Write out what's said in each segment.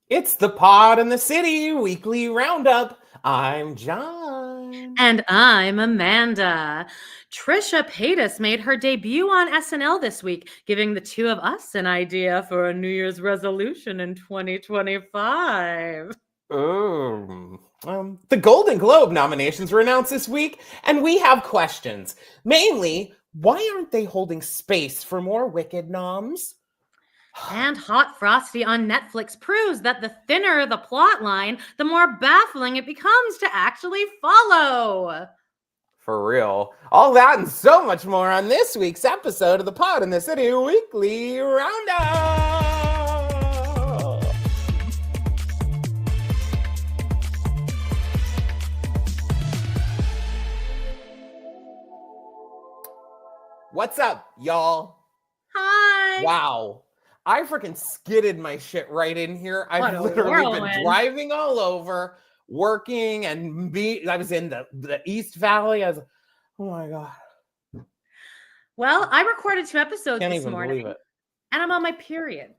It's the Pod in the City weekly roundup. I'm John. And I'm Amanda. Trisha Paytas made her debut on SNL this week, giving the two of us an idea for a New Year's resolution in 2025. The Golden Globe nominations were announced this week, and we have questions. Mainly, why aren't they holding space for more Wicked noms? And Hot Frosty on Netflix proves that the thinner the plot line, the more baffling it becomes to actually follow. For real. All that and so much more on this week's episode of the Pod in the City weekly roundup. What's up, y'all? Hi. Wow. I freaking skidded my shit right in here. I've literally been driving all over, working, and I was in the East Valley. I was, oh my God. Well, I recorded 2 episodes this morning. Believe it. And I'm on my period.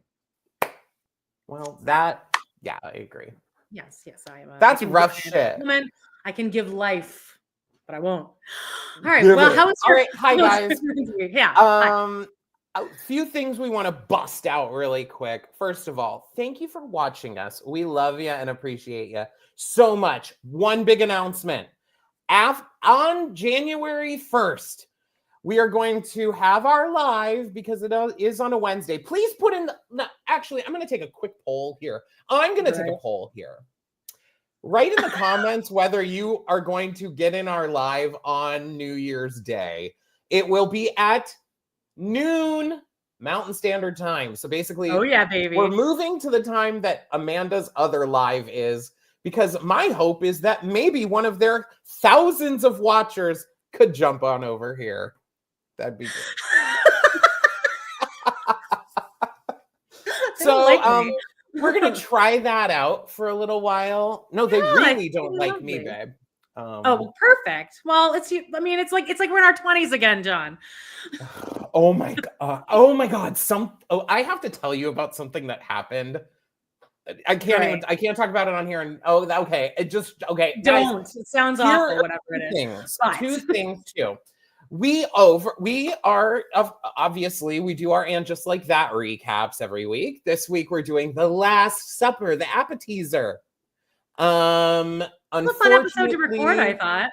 Well, yeah, I agree. Yes, I am. That's rough shit. Woman, I can give life, but I won't. All right. Well, how was your? All right, hi guys. Yeah. A few things we want to bust out really quick. First of all, thank you for watching us. We love you and appreciate you so much. One big announcement. On January 1st, we are going to have our live because it is on a Wednesday. Please put in actually, I'm going to take a quick poll here. I'm going to take a poll here. Write in the comments whether you are going to get in our live on New Year's Day. It will be at noon Mountain Standard Time. So basically, oh yeah, baby, we're moving to the time that Amanda's other live is, because my hope is that maybe one of their thousands of watchers could jump on over here. That'd be good. So we're gonna try that out for a little while. No, they really don't like me, babe. Oh, perfect. Well, it's like we're in our 20s again, John. Oh my God. I have to tell you about something that happened. I can't talk about it on here. And okay. Okay. Don't. Guys, it sounds awful, whatever it is. Two things too. We are obviously we do our And Just Like That recaps every week. This week we're doing The Last Supper, the appetizer. It was a fun episode to record, I thought.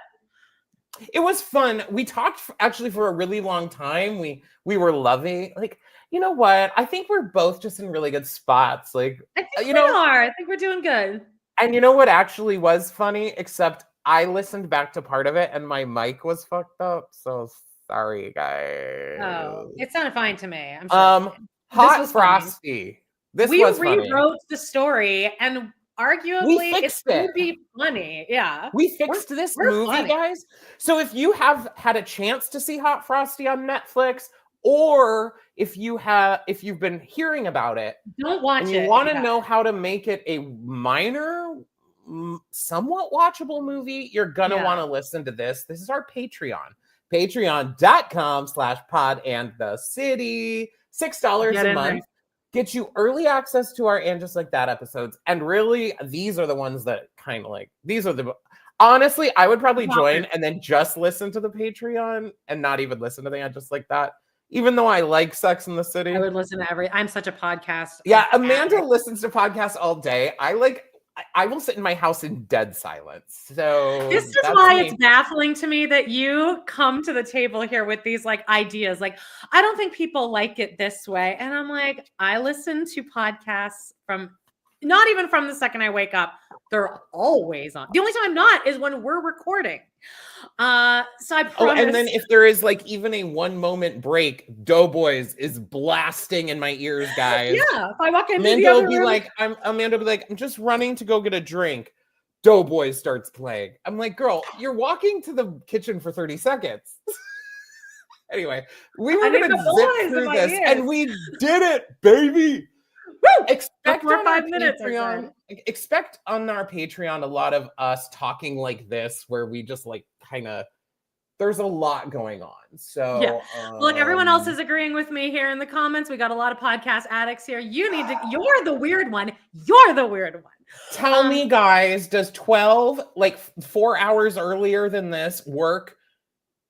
It was fun. We talked actually for a really long time. We were loving, like, you know what? I think we're both just in really good spots. Like, I think we are. I think we're doing good. And you know what actually was funny? Except I listened back to part of it and my mic was fucked up. So sorry, guys. Oh, it sounded fine to me. I'm sure. Hot Frosty. We rewrote the story and arguably it would be funny. Yeah. We fixed this movie, guys. So if you have had a chance to see Hot Frosty on Netflix, or if you've been hearing about it, don't watch and it. You want to know how to make it a minor, somewhat watchable movie, you're gonna want to listen to this. This is our Patreon. Patreon.com/podandthecity. $6 a month. Get you early access to our And Just Like That episodes. And really, these are the ones that kind of like, honestly, I would probably join and then just listen to the Patreon and not even listen to the And Just Like That. Even though I like Sex in the City. I would listen to I'm such a podcast. Yeah, Amanda listens to podcasts all day. I will sit in my house in dead silence. So this is why it's baffling to me that you come to the table here with these like ideas. Like, I don't think people like it this way. And I'm like, I listen to podcasts from not even from the second I wake up. They're always on. The only time I'm not is when we're recording. So I promise. Oh, and then if there is like even a 1 moment break, Doughboys is blasting in my ears, guys. Yeah, if I walk in, Amanda will be like, I'm just running to go get a drink. Doughboys starts playing. I'm like, girl, you're walking to the kitchen for 30 seconds. Anyway, we were gonna zip through this, and we did it, baby. Woo! Expect on 5 minutes. Expect on our Patreon a lot of us talking like this, where we just like kind of there's a lot going on. So yeah. Look, everyone else is agreeing with me here in the comments. We got a lot of podcast addicts here. You're the weird one. You're the weird one. Tell me, guys, does 12, like 4 hours earlier than this, work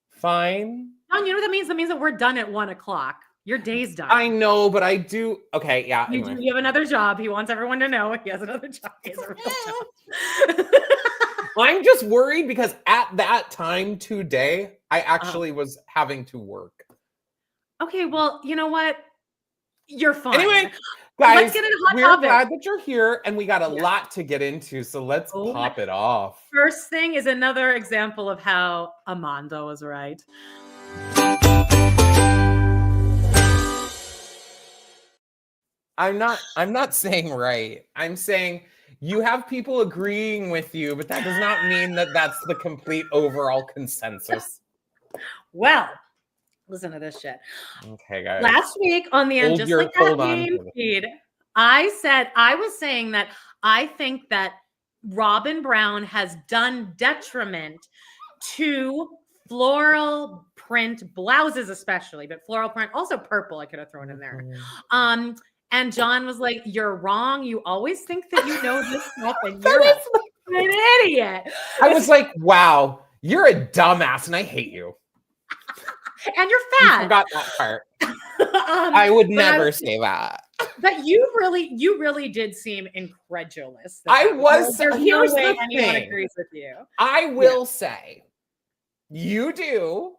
fine? John, you know what that means? That means that we're done at 1 o'clock. Your day's done. I know, but I do. Okay, yeah. You have another job. He wants everyone to know he has another job. He has a real job. I'm just worried because at that time today, I actually was having to work. Okay, well, you know what? You're fine. Anyway, guys, let's get into hot we're topic. glad that you're here, and we got a lot to get into, so let's pop it off. First thing is another example of how Amanda was right. I'm not saying right. I'm saying you have people agreeing with you, but that does not mean that that's the complete overall consensus. Well, listen to this shit. Okay, guys. Last week on the end, just like that game feed, I was saying that I think that Robin Brown has done detriment to floral print blouses, especially, but floral print, also purple, I could have thrown in there. And John was like, "You're wrong. You always think that you know this stuff, and you're an idiot." I was like, "Wow, you're a dumbass, and I hate you." And you're fat. You forgot that part. I would never say that. But you really did seem incredulous. I was. There's no way anyone agrees with you. I will say, you do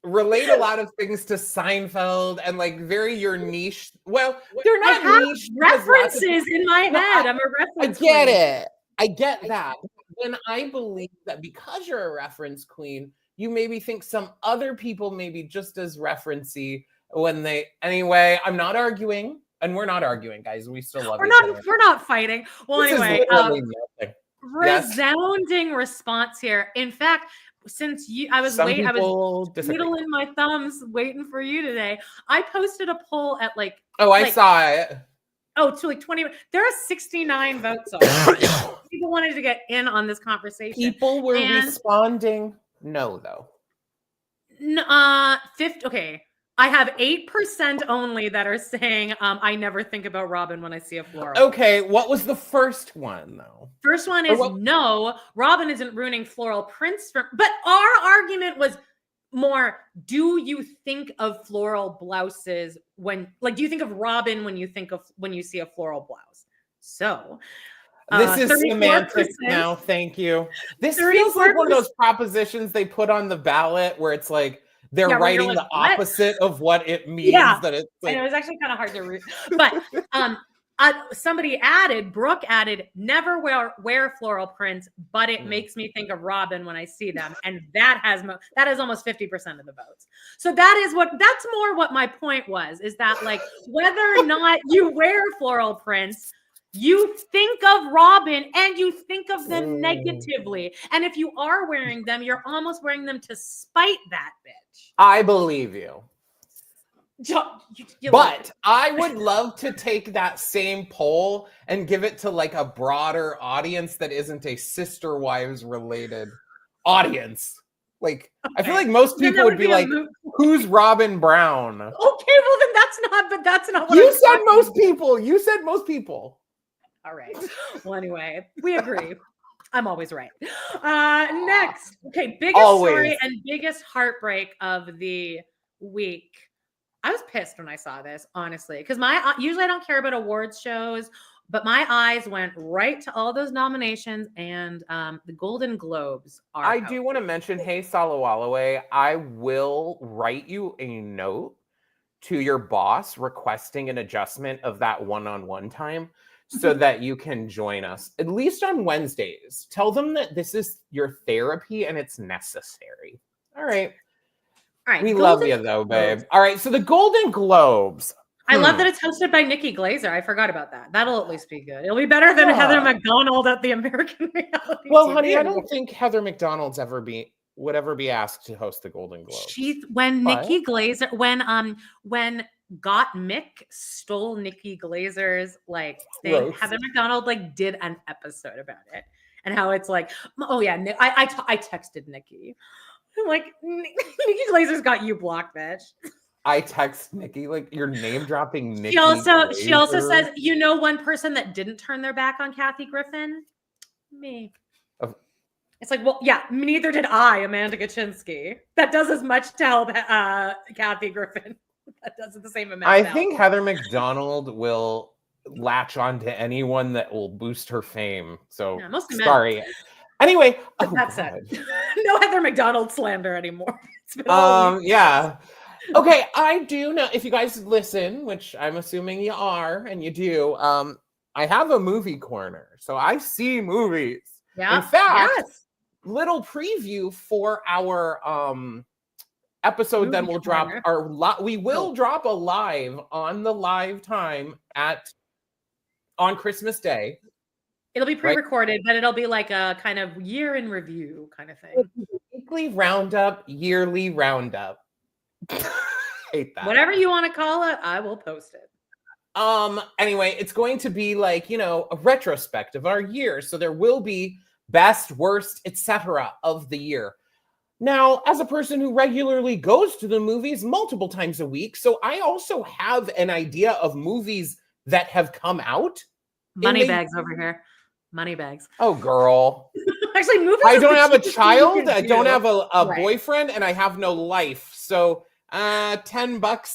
relate a lot of things to Seinfeld and like very your niche. Well, they're not niche references in my head. I'm a reference. I get it. I get that. And I believe that because you're a reference queen, you maybe think some other people may be just as referencey when they. Anyway, I'm not arguing, and we're not arguing, guys. We still love each other. We're not fighting. Well, this anyway, resounding response here. In fact, since I was twiddling my thumbs waiting for you today, I posted a poll at I saw it. To like 20. There are 69 votes on. People wanted to get in on this conversation. People were responding. No, though. 50. Okay. I have 8% only that are saying, I never think about Robin when I see a floral. Okay, what was the first one, though? First one is no, Robin isn't ruining floral prints. But our argument was more, do you think of floral blouses do you think of Robin when you see a floral blouse? So this is semantics now. Thank you. This feels like one of those propositions they put on the ballot where it's like they're writing the opposite of what it means. That it's like, and it was actually kind of hard to read. But Brooke added, never wear floral prints, but it makes me think of Robin when I see them. And that is almost 50% of the votes. So that's more what my point was, is that like, whether or not you wear floral prints, you think of Robin and you think of them negatively. And if you are wearing them, you're almost wearing them to spite that bitch. I believe you. But I would love to take that same poll and give it to like a broader audience that isn't a Sister Wives related audience. Like, I feel like most people would be like, who's Robin Brown? Okay, well then that's not what you said most people. You said most people. All right. Well, anyway, we agree. I'm always right. Next. Okay, biggest story and biggest heartbreak of the week. I was pissed when I saw this, honestly, because usually I don't care about awards shows, but my eyes went right to all those nominations, and the Golden Globes are I do want to mention, hey, Salawalawe, I will write you a note to your boss requesting an adjustment of that one-on-one time so that you can join us, at least on Wednesdays. Tell them that this is your therapy and it's necessary. All right. All right. We love you, though, babe. All right. So the Golden Globes. I love that it's hosted by Nikki Glazer. I forgot about that. That'll at least be good. It'll be better than Heather McDonald at the American Reality Well, TV. honey, I don't think Heather McDonald's would ever be asked to host the Golden Globes. Nikki Glazer, when Got Mick stole Nikki Glazer's thing, Roast. Heather McDonald did an episode about it and how it's like, oh yeah, I texted Nikki. I'm like, Nikki Glazer's got you blocked, bitch. I text Nikki, like, you're name dropping Nikki. She also says, you know, one person that didn't turn their back on Kathy Griffin? Me. It's like, well, yeah, neither did I, Amanda Gachinsky. That does as much to help Kathy Griffin. That does the same amount. I think Heather McDonald will latch on to anyone that will boost her fame. So yeah, sorry. Men. Anyway, that's it. No Heather McDonald slander anymore. Yeah. Okay, I do know, if you guys listen, which I'm assuming you are, and you do, I have a movie corner. So I see movies. Yeah. In fact, little preview for our episode movie then we'll corner. We will drop a live on the live time on Christmas Day. It'll be pre-recorded, but it'll be like a kind of year in review kind of thing. Weekly roundup, yearly roundup. Hate that. Whatever you want to call it, I will post it. Anyway, it's going to be like, you know, a retrospect of our year. So there will be best, worst, etc. of the year. Now, as a person who regularly goes to the movies multiple times a week, so I also have an idea of movies that have come out. Moneybags over here. Moneybags. Oh, girl. Actually, movies. I don't have a child. I don't have a boyfriend, and I have no life. So, $10. But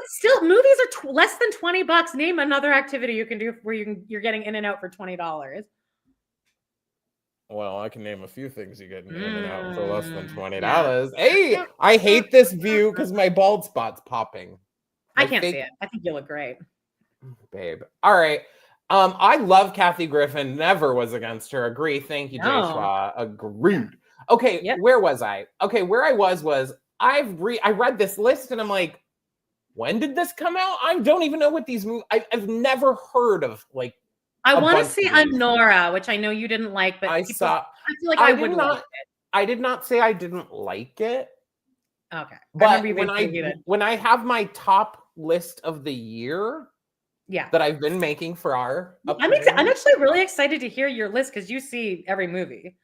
still, movies are less than $20. Name another activity you can do where you're getting in and out for $20. Well, I can name a few things you get in and out for less than $20. Yeah. Hey, I hate this view because my bald spot's popping. I can't see it. I think you look great, babe. All right. I love Kathy Griffin. Never was against her. Agree. Thank you, Joshua. Agreed. Okay, Where was I? Okay, where I was I read this list and I'm like, when did this come out? I don't even know what these movies. I've never heard of like. I want to see Honora, which I know you didn't like, but I feel like I would like it. I did not say I didn't like it. Okay, but when I have my top list of the year. Yeah, that I've been making for our. I'm actually really excited to hear your list because you see every movie.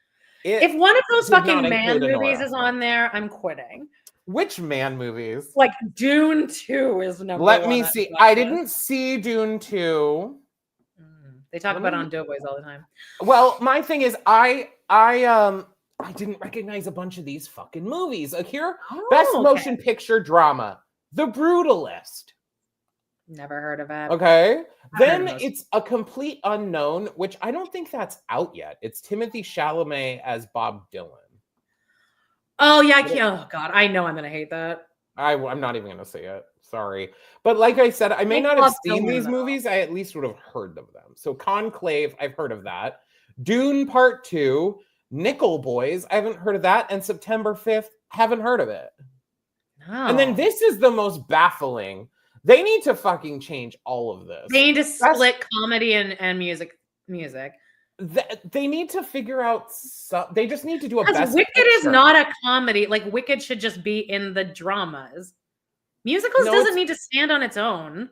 If one of those fucking man movies is on there, I'm quitting. Which man movies? Like Dune 2 is number one. Let me see. I didn't see Dune 2. They talk about on Doughboys all the time. Well, my thing is, I didn't recognize a bunch of these fucking movies. Here, Best Motion Picture Drama, The Brutalist. Never heard of it. Okay. Then it's A Complete Unknown, which I don't think that's out yet. It's Timothy Chalamet as Bob Dylan. Oh, yeah. Oh, God. I know I'm going to hate that. I'm not even going to say it. Sorry. But like I said, I may not have seen these movies. I at least would have heard of them. So Conclave, I've heard of that. Dune Part 2, Nickel Boys, I haven't heard of that. And September 5th, haven't heard of it. No. And then this is the most baffling. They need to fucking change all of this. They need to split comedy and music. They need to figure out. They just need to do a best. Wicked is not a comedy. Like Wicked should just be in the dramas. Musicals doesn't need to stand on its own.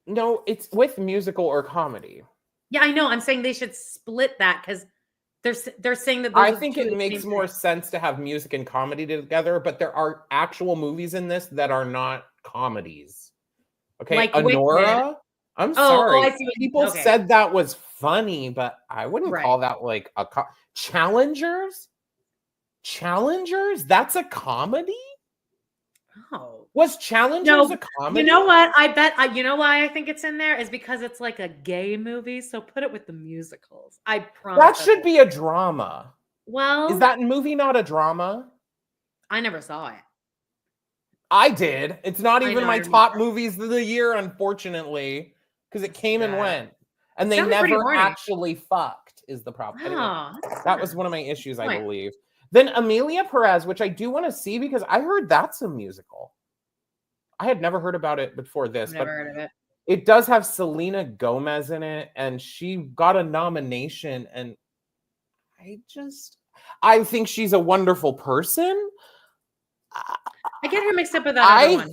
No, it's with musical or comedy. Yeah, I know. I'm saying they should split that because they're saying that. I think it makes more sense to have music and comedy together, but there are actual movies in this that are not comedies. Okay, like Honora. Wicked. I'm sorry. People said that was funny, but I wouldn't call that like a Challengers. Challengers? That's a comedy? Oh. Was Challengers a comedy? You know what? I bet you know why I think it's in there is because it's like a gay movie. So put it with the musicals. I promise. That should be a drama. Well, is that movie not a drama? I never saw it. I did. It's not even my top movies of the year, unfortunately, because it came and went. And they never actually fucked, is the problem. Anyway, that was one of my issues, I believe. Then Amelia Perez, which I do want to see because I heard that's a musical. I had never heard about it before this. Never heard of it. It does have Selena Gomez in it, and she got a nomination. And I think she's a wonderful person. I get her mixed up with that other one.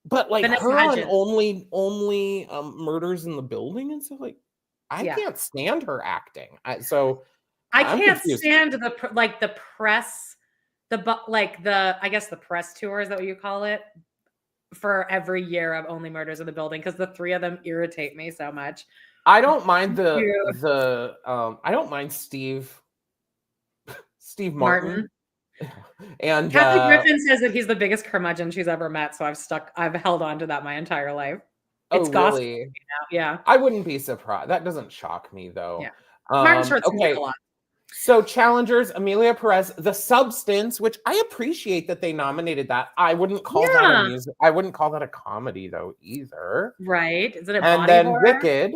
But like Vanessa her Hudgens. On only Murders in the Building and stuff, like I can't stand her acting. I can't stand the press I guess the press tour, is that what you call it? For every year of Only Murders in the Building, because the three of them irritate me so much. I don't mind I don't mind Steve Martin. And Kathy Griffin says that he's the biggest curmudgeon she's ever met, so I've held on to that my entire life. It's really? Yeah. I wouldn't be surprised. That doesn't shock me though. Yeah. Martin Short's okay. A lot. So challengers, Amelia Perez, The Substance, which I appreciate that they nominated that. I wouldn't call that a music. I wouldn't call that a comedy though either. Right. Is it a body And then horror? Wicked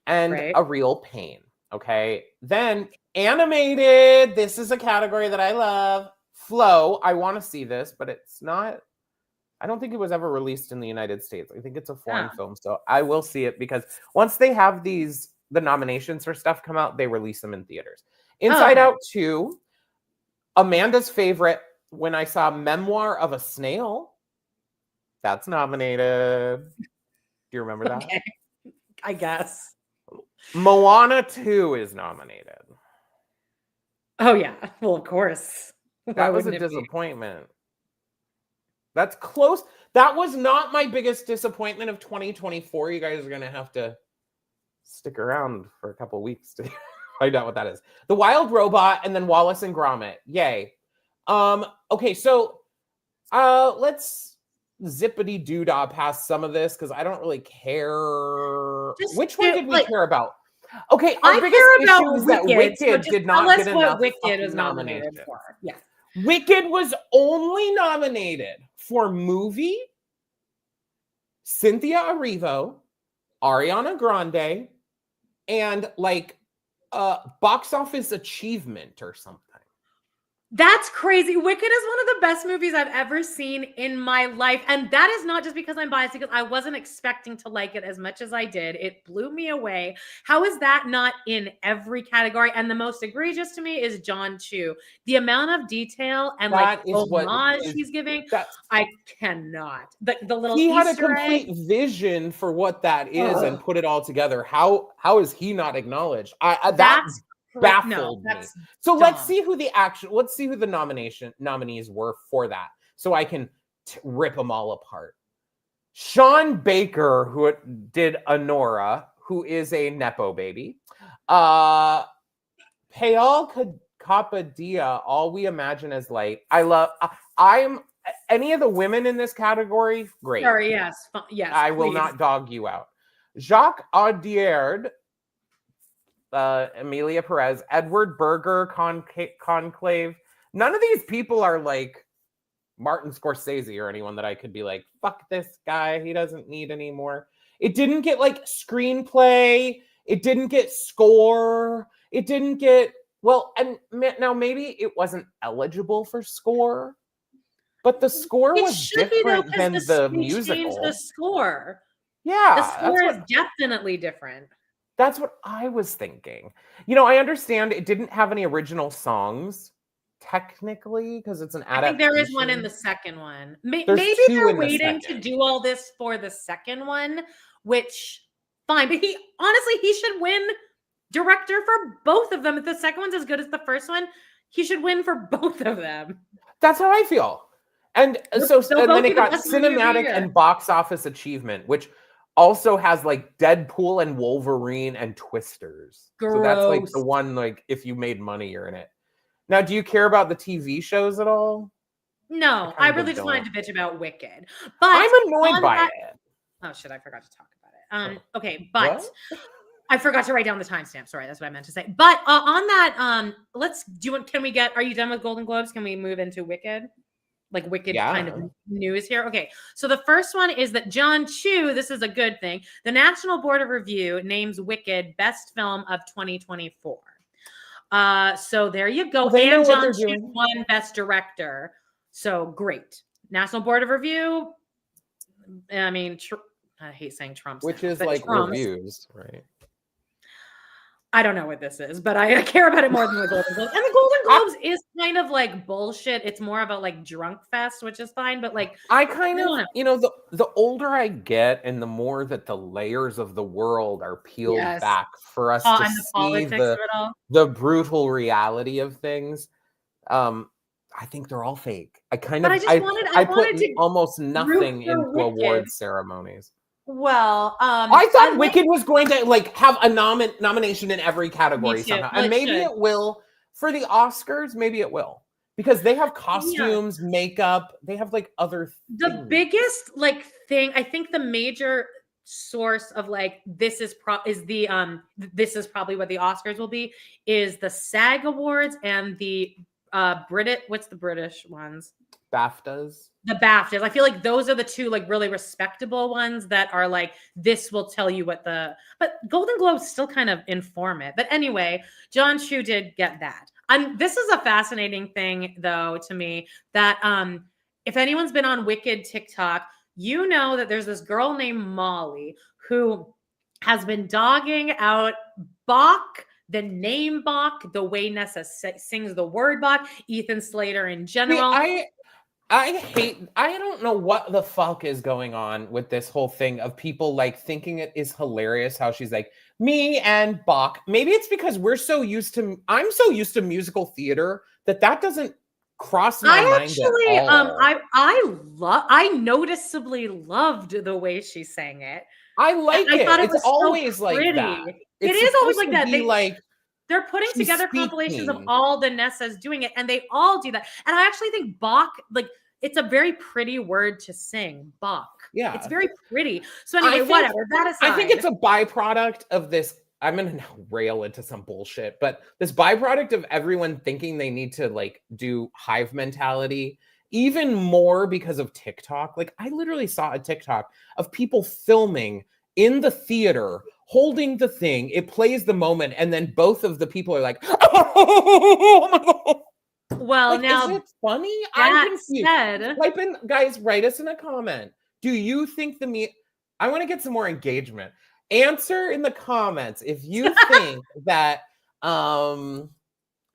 and A Real Pain. Okay. Then animated. This is a category that I love. Flow. I want to see this, but it's not. I don't think it was ever released in the United States. I think it's a foreign film. So I will see it because once they have the nominations for stuff come out, they release them in theaters. Inside Out 2, Amanda's favorite, when I saw Memoir of a Snail, that's nominated. Do you remember that? Okay. I guess. Moana 2 is nominated. Oh, yeah. Well, of course. That was a disappointment. That's close. That was not my biggest disappointment of 2024. You guys are going to have to stick around for a couple weeks to find out what that is. The Wild Robot and then Wallace and Gromit. Yay. Okay, so let's zippity doodah past some of this because I don't really care. Which one did we care about? Okay, our biggest issue is that Wicked did not get enough Wicked was nominated for. Yeah. Wicked was only nominated for movie, Cynthia Erivo, Ariana Grande, and like box office achievement or something. That's crazy. Wicked is one of the best movies I've ever seen in my life. And that is not just because I'm biased, because I wasn't expecting to like it as much as I did. It blew me away. How is that not in every category? And the most egregious to me is John Chu. The amount of detail and homage he's giving, I cannot. The little he Easter had a complete vision for what that is and put it all together. How is he not acknowledged? That's baffled me. So let's see who the nominees were for that, so I can rip them all apart. Sean Baker, who did Honora, who is a nepo baby. Payal Kapadia, All We Imagine Is Light. I'm any of the women in this category. Great. Sorry, yes. I will not dog you out. Jacques Audiard. Amelia Perez, Edward Berger, Conclave. None of these people are like Martin Scorsese or anyone that I could be like, fuck this guy, he doesn't need anymore. It didn't get like screenplay. It didn't get score. It didn't get, and now maybe it wasn't eligible for score, but the score was different than the musical. The score. Yeah. The score is definitely different. That's what I was thinking. I understand it didn't have any original songs, technically, because it's an adaptation. I think there is one in the second one. Maybe they're waiting to do all this for the second one, which, fine. But he should win director for both of them. If the second one's as good as the first one, he should win for both of them. That's how I feel. And then it got cinematic and box office achievement, which also has like Deadpool and Wolverine and Twisters. Gross. So that's like the one, like if you made money, you're in it. Now, do you care about the TV shows at all? No, I really just wanted to bitch about Wicked. But I'm annoyed by it. Oh shit, I forgot to talk about it. Okay, but what? I forgot to write down the timestamp. Sorry, that's what I meant to say. But on that, are you done with Golden Globes? Can we move into Wicked? Like Wicked kind of news here. Okay, so the first one is that John Chu, this is a good thing. The National Board of Review names Wicked Best Film of 2024. So there you go. And John Chu won Best Director. So great. National Board of Review. I mean, I hate saying Trump's. Which is like reviews, right? I don't know what this is, but I care about it more than the Golden Globes. And the Golden Globes is kind of like bullshit. It's more about like drunk fest, which is fine. But like, I kind of, the older I get and the more that the layers of the world are peeled back for us to see the brutal reality of things. I think they're all fake. I But I put wanted to almost nothing root for into Wicked. award ceremonies. Well, I thought Wicked was going to like have a nomination in every category Me too. somehow, Well, and maybe it will for the Oscars. Maybe it will because they have costumes, makeup. They have like other the things. biggest like thing. I think the major source of like this is probably what the Oscars will be is the SAG Awards and the what's the British ones? BAFTAs. The BAFTAs. I feel like those are the two like really respectable ones that are like this will tell you what but Golden Globes still kind of inform it. But anyway, John Chu did get that. This is a fascinating thing though to me that if anyone's been on Wicked TikTok, you know that there's this girl named Molly who has been dogging out Boq, the name Boq, the way Nessa sings the word Boq, Ethan Slater in general. I don't know what the fuck is going on with this whole thing of people like thinking it is hilarious how she's like, me and Boq. Maybe it's because I'm so used to musical theater that doesn't cross my mind at all. I noticeably loved the way she sang it. I like it. Thought it's always so like that. It is always like that. They're putting together compilations of all the Nessas doing it, and they all do that. And I actually think Boq, like, it's a very pretty word to sing, Boq. Yeah. It's very pretty. So anyway, whatever. That aside. I think it's a byproduct of this. I'm going to now rail into some bullshit, but this byproduct of everyone thinking they need to like do hive mentality even more because of TikTok. Like I literally saw a TikTok of people filming in the theater, holding the thing. It plays the moment. And then both of the people are like, oh my God. Well, like, now is it funny? I'm confused. Type in, guys, write us in a comment. Do you think I want to get some more engagement. Answer in the comments if you think that the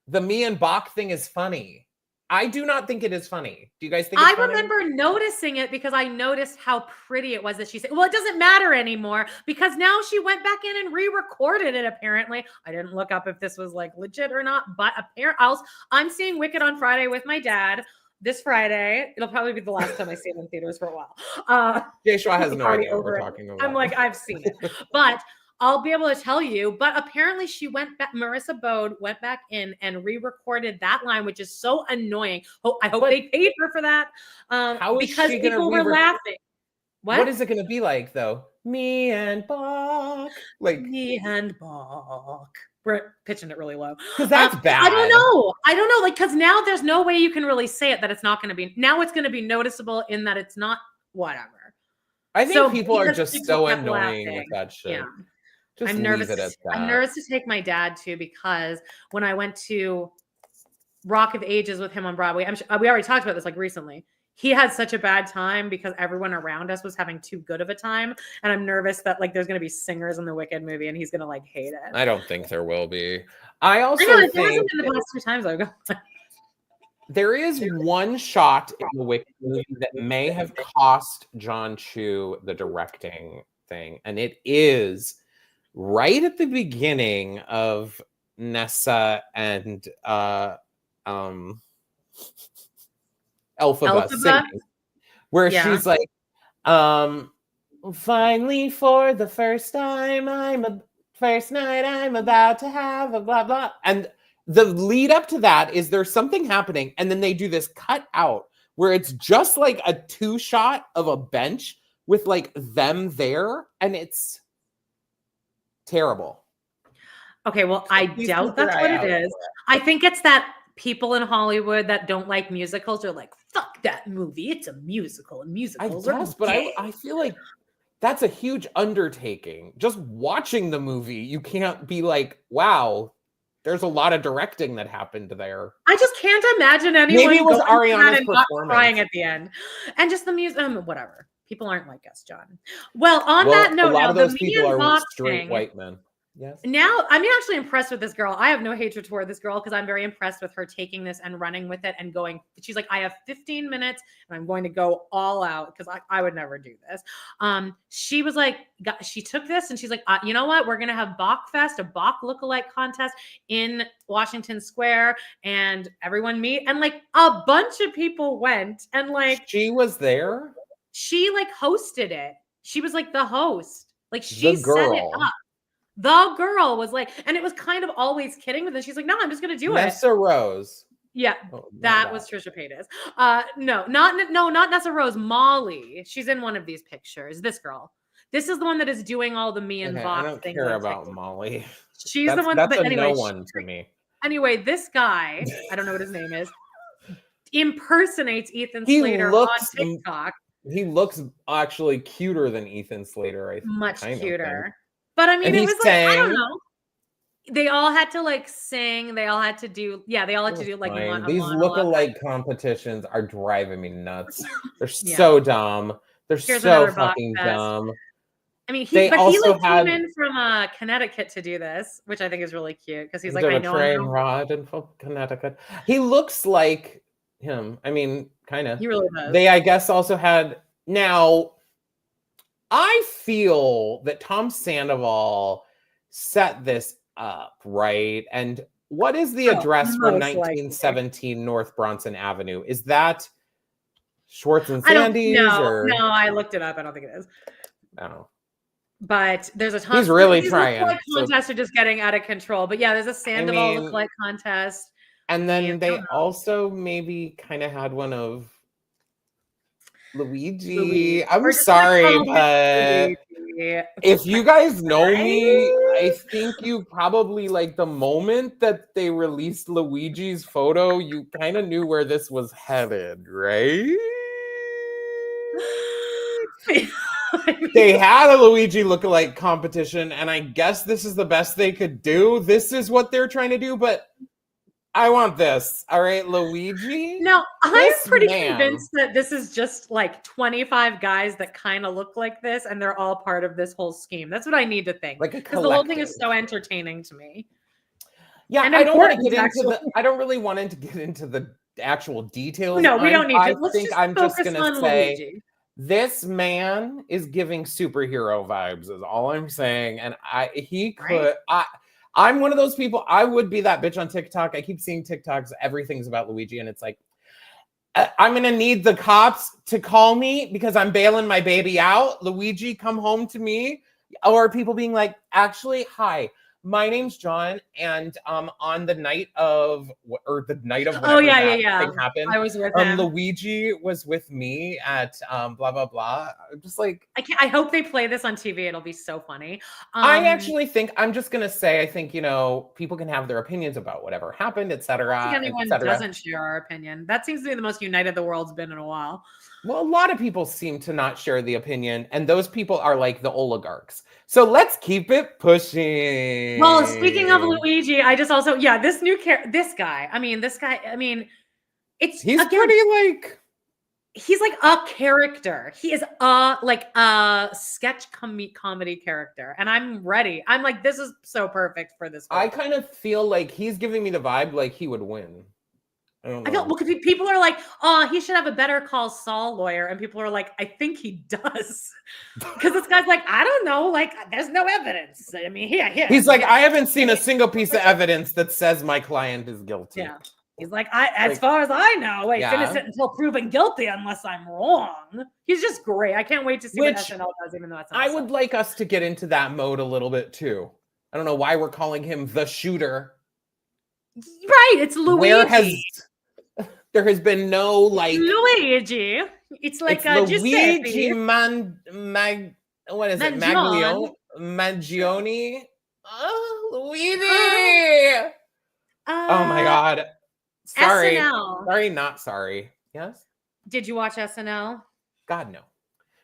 me and Boq thing is funny. I do not think it is funny. Do you guys think it's funny? I remember noticing it because I noticed how pretty it was that she said, well, it doesn't matter anymore because now she went back in and re-recorded it, apparently. I didn't look up if this was like legit or not, but I'm seeing Wicked on Friday with my dad this Friday. It'll probably be the last time I see it in theaters for a while. Jay Schwa has no idea what we're talking about. I'm like, I've seen it. But I'll be able to tell you, but apparently she went back, Marissa Bode went back in and re-recorded that line, which is so annoying. I hope they paid her for that. How is because she people were laughing. What is it going to be like though? Me and Boq. Like me and Boq. We're pitching it really low. Because that's bad. I don't know. Like, because now there's no way you can really say it that it's not going to be. Now it's going to be noticeable in that it's not whatever. I think people are just so annoying with that shit. Yeah. Just I'm nervous to take my dad too because when I went to Rock of Ages with him on Broadway, we already talked about this like recently. He had such a bad time because everyone around us was having too good of a time, and I'm nervous that like there's going to be singers in the Wicked movie and he's going to like hate it. I don't think there will be. I also think in the past 2 times I've gone. There is one shot in the Wicked movie that may have cost John Chu the directing thing, and it is right at the beginning of Nessa and Elphaba singing, where she's like, finally for the first time, first night I'm about to have a blah blah. And the lead up to that is there's something happening, and then they do this cut out where it's just like a 2 shot of a bench with like them there, and it's terrible. Okay, well, I doubt that's what it is. I think it's that people in Hollywood that don't like musicals are like, fuck that movie. It's a musical, and musicals are gay. But I feel like that's a huge undertaking. Just watching the movie, you can't be like, wow, there's a lot of directing that happened there. I just can't imagine anyone maybe it was Ariana's performance crying at the end. And just the music, whatever. People aren't like us, John. Well, on that note, a lot of those people are straight white men. Yes. Now, I'm actually impressed with this girl. I have no hatred toward this girl because I'm very impressed with her taking this and running with it and going. She's like, I have 15 minutes and I'm going to go all out because I would never do this. She was like, she took this and she's like, you know what? We're going to have Boq-Fest, a Boq lookalike contest in Washington Square, and everyone meet. And like a bunch of people went, and like she was there. She like hosted it. She was like the host. Like she set it up. The girl was like, and it was kind of always kidding, but then she's like, no, I'm just going to do Nessa Rose. Yeah, that was Trisha Paytas. No, not Nessa Rose. Molly. She's in one of these pictures. This girl. This is the one that is doing all the me and Boq I don't things. care about Molly. She's the one. That's but anyway, no one to me. Anyway, this guy, I don't know what his name is, impersonates Ethan Slater on TikTok. He looks actually cuter than Ethan Slater. I think. Much cuter. But I mean, it was like, I don't know. They all had to like sing. They all had to do, they all had to do like these lookalike competitions are driving me nuts. They're so dumb. They're so fucking dumb. I mean, he came in from Connecticut to do this, which I think is really cute because he's like, I know. Train ride in Connecticut. He looks like him. I mean, kind of. He really does. They, I guess, also had now. I feel that Tom Sandoval set this up, right? And what is the address for 1917 North Bronson Avenue? Is that Schwartz and Sandy's? No, I looked it up. I don't think it is. No. But there's a ton. He's really trying. Contests are just getting out of control. But yeah, there's a Sandoval lookalike contest. And then they also maybe kind of had one of Luigi. I'm sorry, but if you guys know me, I think you probably like the moment that they released Luigi's photo, you kind of knew where this was headed, right? They had a Luigi lookalike competition, and I guess this is the best they could do. This is what they're trying to do, but I want this. All right, Luigi. Now, I'm pretty convinced that this is just like 25 guys that kind of look like this, and they're all part of this whole scheme. That's what I need to think. Because the whole thing is so entertaining to me. Yeah, and I don't want to get into I don't really want to get into the actual details. No, we don't need to. I think I'm just gonna say Luigi. This man is giving superhero vibes, is all I'm saying. And I'm one of those people. I would be that bitch on TikTok. I keep seeing TikToks. Everything's about Luigi. And it's like, I'm going to need the cops to call me because I'm bailing my baby out. Luigi, come home to me. Or people being like, actually, hi, my name's John. And on the night of, or the night of whenever thing happened, I was with him. Luigi was with me at blah, blah, blah. Just like, I hope they play this on TV. It'll be so funny. I actually think, I'm just going to say, I think, people can have their opinions about whatever happened, etc. I think anyone doesn't share our opinion. That seems to be the most united the world's been in a while. Well, a lot of people seem to not share the opinion, and those people are like the oligarchs. So let's keep it pushing. Well, speaking of Luigi, I just also, this guy, he's like a character. He is a sketch comedy character. And I'm ready. I'm like, this is so perfect for this. I kind of feel like he's giving me the vibe like he would win. I don't know. People are like, he should have a Better Call Saul lawyer. And people are like, I think he does. Because this guy's like, I don't know. Like, there's no evidence. I mean, He's like, I haven't seen a single piece of evidence that says my client is guilty. Yeah. He's like, as far as I know, innocent until proven guilty unless I'm wrong. He's just great. I can't wait to see what SNL does, even though it's not. I would like us to get into that mode a little bit too. I don't know why we're calling him the shooter. Right, it's Luigi. There has been no Luigi. It's like Luigi Mangione. Mangione. Oh, Luigi. Oh my God. Sorry. SNL. Sorry, not sorry. Yes? Did you watch SNL? God, no.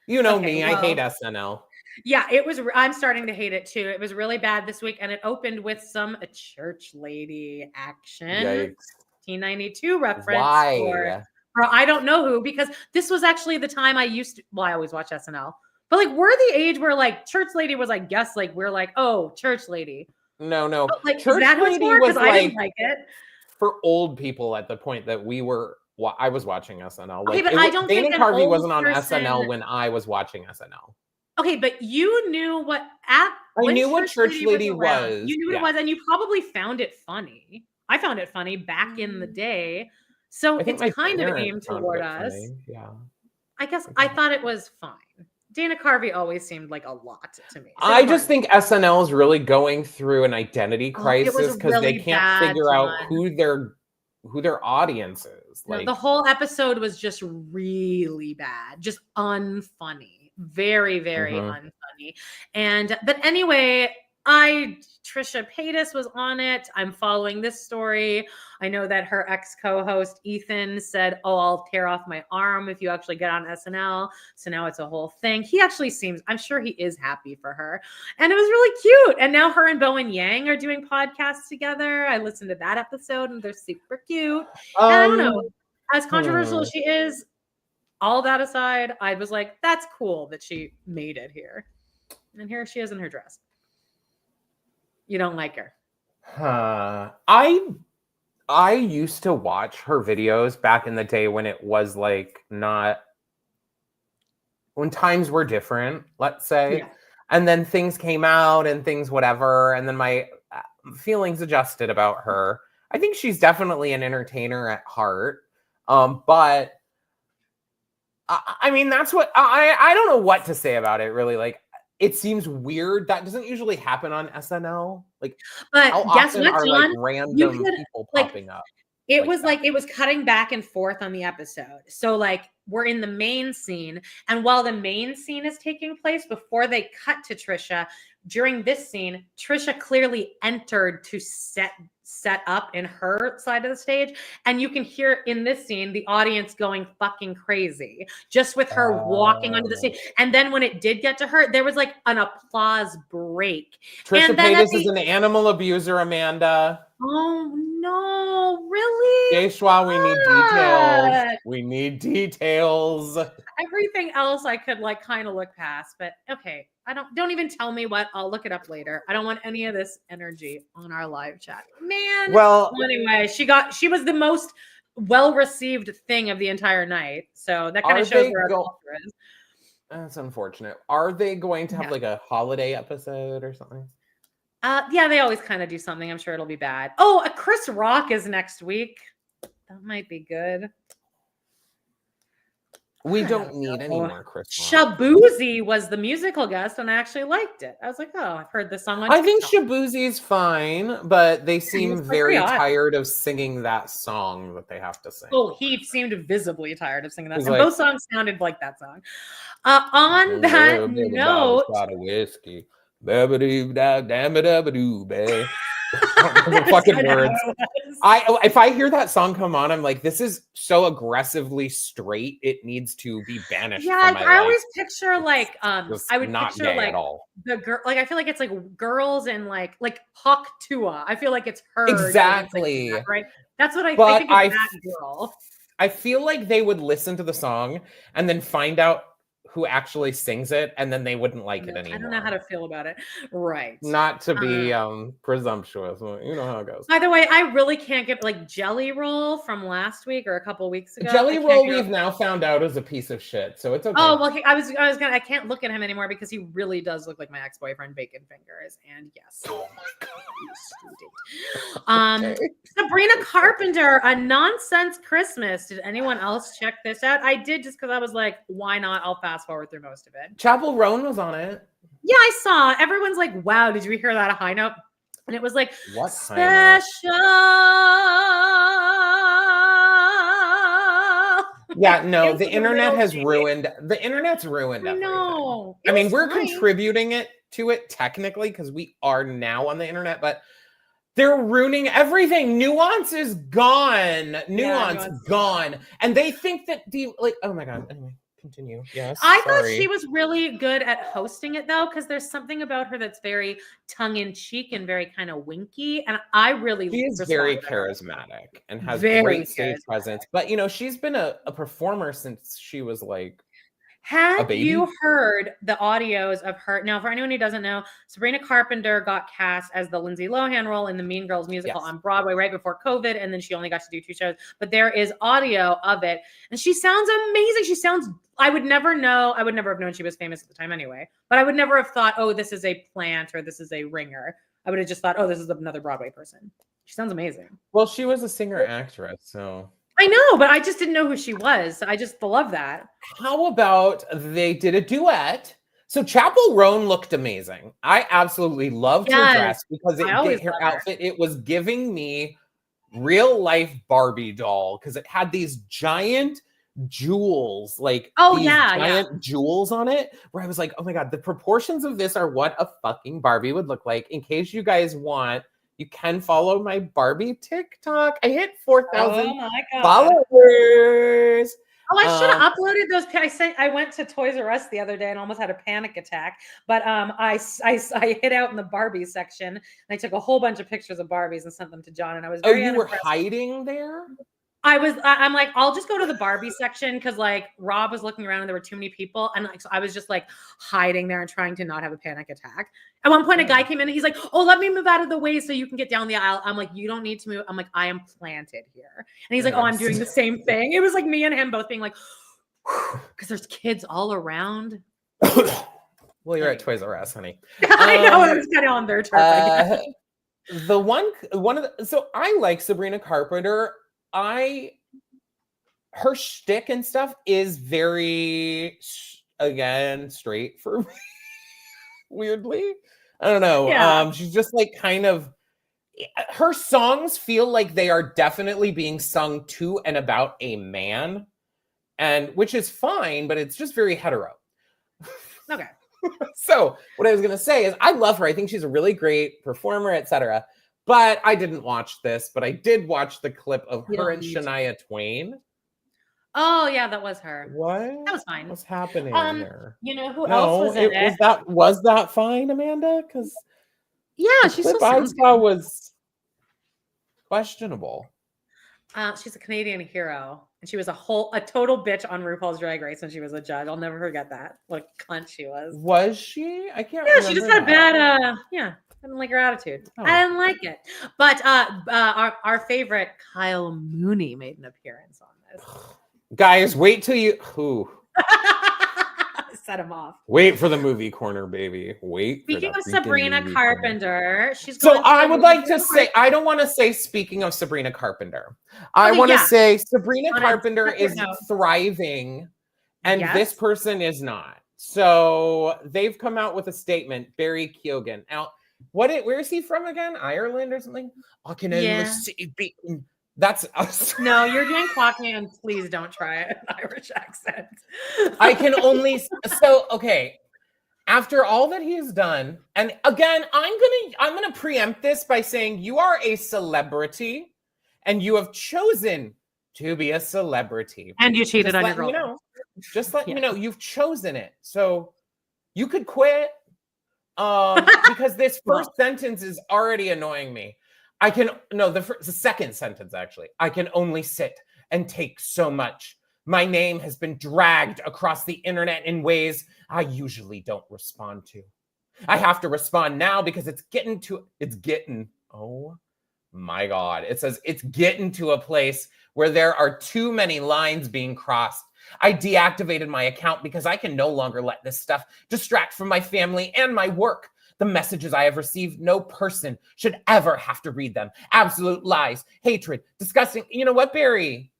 You know me. I hate SNL. Yeah, I'm starting to hate it too. It was really bad this week, and it opened with some church lady action. Yikes. 1992 reference. Why? For I don't know who, because this was actually the time I always watch SNL. But like, we're the age where like church lady was, I guess, like we're like, oh, church lady. No. But, like, Church is that who it's lady for? was Because I didn't like it. for old people at the point that I was watching SNL. Okay, Like, but I don't Dana think an Carvey old wasn't on person. SNL when I was watching SNL. Okay, but you knew I when knew what Church Lady around, was. you knew what it was, and you probably found it funny. I found it funny back in the day. So I think it's my kind of aimed parents found toward it us. funny. Yeah. I guess I thought it was fine. Dana Carvey always seemed like a lot to me. I just think SNL is really going through an identity crisis because really they can't bad, figure out John. who their audience is. No, Like, the whole episode was just really bad, just unfunny, very, very unfunny. But anyway, Trisha Paytas was on it. I'm following this story. I know that her ex-co-host Ethan said, "Oh, I'll tear off my arm if you actually get on SNL." So now it's a whole thing. He actually seems, I'm sure he is happy for her. And it was really cute. And now her and Bowen Yang are doing podcasts together. I listened to that episode and they're super cute. And I don't know, as controversial as she is, all that aside, I was like, that's cool that she made it here. And here she is in her dress. You don't like her. I used to watch her videos back in the day when it was like when times were different, let's say. Yeah. And then things came out and things whatever. And then my feelings adjusted about her. I think she's definitely an entertainer at heart. But I mean, that's what I don't know what to say about it, really. Like, it seems weird. That doesn't usually happen on SNL. Like, but how guess often what, are John? like random people popping up? It was like it was cutting back and forth on the episode. So like we're in the main scene, and while the main scene is taking place, before they cut to Trisha, during this scene, Trisha clearly entered to set up in her side of the stage, and you can hear in this scene the audience going fucking crazy just with her walking onto the stage. And then when it did get to her, there was like an applause break. Trisha Paytas is an animal abuser, Amanda. Oh no, really? Yeshua, we need details. We need details. Everything else I could like kind of look past, but okay. Don't even tell me what. I'll look it up later. I don't want any of this energy on our live chat. Man. Well, anyway, she was the most well-received thing of the entire night. So that kind of shows where our culture is. That's unfortunate. Are they going to have like a holiday episode or something? Yeah, they always kind of do something. I'm sure it'll be bad. Oh, Chris Rock is next week. That might be good. We don't need any more Chris Rock. Shabuzi was the musical guest, and I actually liked it. I was like, oh, I've heard this song on TikTok. I think Shabuzi's fine, but they seem very tired of singing that song that they have to sing. Oh, he seemed visibly tired of singing that song. Like, both songs sounded like that song. On that note, shot of whiskey. Fucking words. If I hear that song come on, I'm like, this is so aggressively straight. It needs to be banished. Yeah, from my life. Always picture like I would not picture gay like at all. The girl. Like I feel like it's like girls and like Hawk Tua. I feel like it's her exactly that, right. That's what I think is that girl. I feel like they would listen to the song and then find out who actually sings it, and then they wouldn't like it anymore. I don't know how to feel about it. Right. Not to be presumptuous. You know how it goes. By the way, I really can't get like Jelly Roll from last week or a couple weeks ago. Jelly Roll we've now found out is a piece of shit, so it's okay. Oh, well, I can't look at him anymore because he really does look like my ex-boyfriend Bacon Fingers. And yes. Oh my God. Okay. Sabrina Carpenter, A Nonsense Christmas. Did anyone else check this out? I did just because I was like, why not? I'll fast forward through most of it. Chapel Roan was on it. Yeah, I saw. Everyone's like, wow, did you hear that high note? And it was like, what special. Yeah, no, the internet has ruined. The internet's ruined everything. No, I mean, we're contributing to it technically because we are now on the internet, but they're ruining everything. Nuance is gone. Nuance gone. And they think that oh my God. Anyway, continue. Yes. I thought she was really good at hosting it though, because there's something about her that's very tongue-in-cheek and very kind of winky. And I really She is very charismatic and has great stage presence. But she's been a performer since she was like Have you heard the audios of her? Now, for anyone who doesn't know, Sabrina Carpenter got cast as the Lindsay Lohan role in the Mean Girls musical on Broadway right before COVID, and then she only got to do 2 shows. But there is audio of it, and she sounds amazing. She sounds, I would never know. I would never have known she was famous at the time anyway. But I would never have thought, oh, this is a plant or this is a ringer. I would have just thought, oh, this is another Broadway person. She sounds amazing. Well, she was a singer-actress, so... I know, but I just didn't know who she was. I just love that. How about they did a duet? So Chapel Roan looked amazing. I absolutely loved her dress because her outfit. It was giving me real life Barbie doll because it had these giant jewels, like giant jewels on it. Where I was like, oh my god, the proportions of this are what a fucking Barbie would look like. In case you guys want. You can follow my Barbie TikTok. I hit 4,000 followers. Oh, I should have uploaded those. I went to Toys R Us the other day and almost had a panic attack. But I hid out in the Barbie section and I took a whole bunch of pictures of Barbies and sent them to John. And I was very you were hiding there? I'm like, I'll just go to the Barbie section because like Rob was looking around and there were too many people. And like, so I was just like hiding there and trying to not have a panic attack. At one point, a guy came in and he's like, oh, let me move out of the way so you can get down the aisle. I'm like, you don't need to move. I'm like, I am planted here. And he's like, oh, I'm doing the same thing. It was like me and him both being like, because there's kids all around. Well, you're at Toys R Us, honey. I know, it was kind of on their turf. So I like Sabrina Carpenter. Her shtick and stuff is very, again, straight for me. Weirdly, I don't know. Yeah. She's just like kind of. Her songs feel like they are definitely being sung to and about a man, and which is fine, but it's just very hetero. Okay. So what I was gonna say is, I love her. I think she's a really great performer, etc. But I didn't watch this, but I did watch the clip of her and Shania Twain. Oh yeah, that was her. What? That was fine. What's happening there? You know who else was in it? Was that fine, Amanda? Because she clip I saw was questionable. She's a Canadian hero, and she was a total bitch on RuPaul's Drag Race when she was a judge. I'll never forget that. What a cunt she was. Was she? I can't. Yeah, she just had a bad. I didn't like her attitude. Oh. I didn't like it. But our favorite Kyle Mooney made an appearance on this. Guys, wait till you set him off. Wait for the movie corner, baby. Speaking of Sabrina Carpenter, she's so I would like to say, I don't want to say speaking of Sabrina Carpenter. I want to say Sabrina Carpenter is thriving and this person is not. So they've come out with a statement, Barry Keoghan. Now, where is he from again? Ireland or something? I can only see beaten. That's us. No, you're doing Quackney, and please don't try an Irish accent. I can only okay. After all that he has done, and again, I'm gonna preempt this by saying you are a celebrity, and you have chosen to be a celebrity, and you cheated on your girlfriend. Just let me know you've chosen it, so you could quit. Because this first sentence is already annoying me. The second sentence, actually. I can only sit and take so much. My name has been dragged across the internet in ways I usually don't respond to. I have to respond now because it's getting, oh my God. It says it's getting to a place where there are too many lines being crossed. I deactivated my account because I can no longer let this stuff distract from my family and my work. The messages I have received, no person should ever have to read them. Absolute lies, hatred, disgusting. You know what, Barry?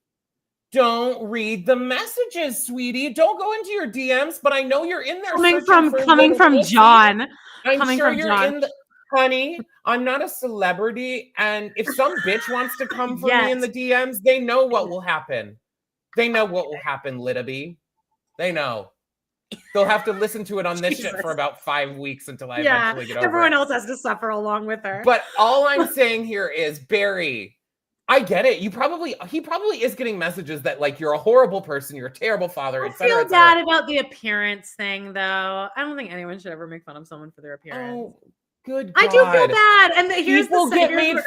Don't read the messages, sweetie. Don't go into your DMs, but I know you're in there. Coming from John. I'm sure you're in the... Honey, I'm not a celebrity, and if some bitch wants to come for me in the DMs, they know what will happen. They know what will happen, Littaby. They know. They'll have to listen to it on this shit for about 5 weeks until I eventually get over everyone else has to suffer along with her. But all I'm saying here is, Barry, I get it. He probably is getting messages that like you're a horrible person, you're a terrible father, I feel bad about the appearance thing, though. I don't think anyone should ever make fun of someone for their appearance. Oh, good God. I do feel bad. And here's the thing.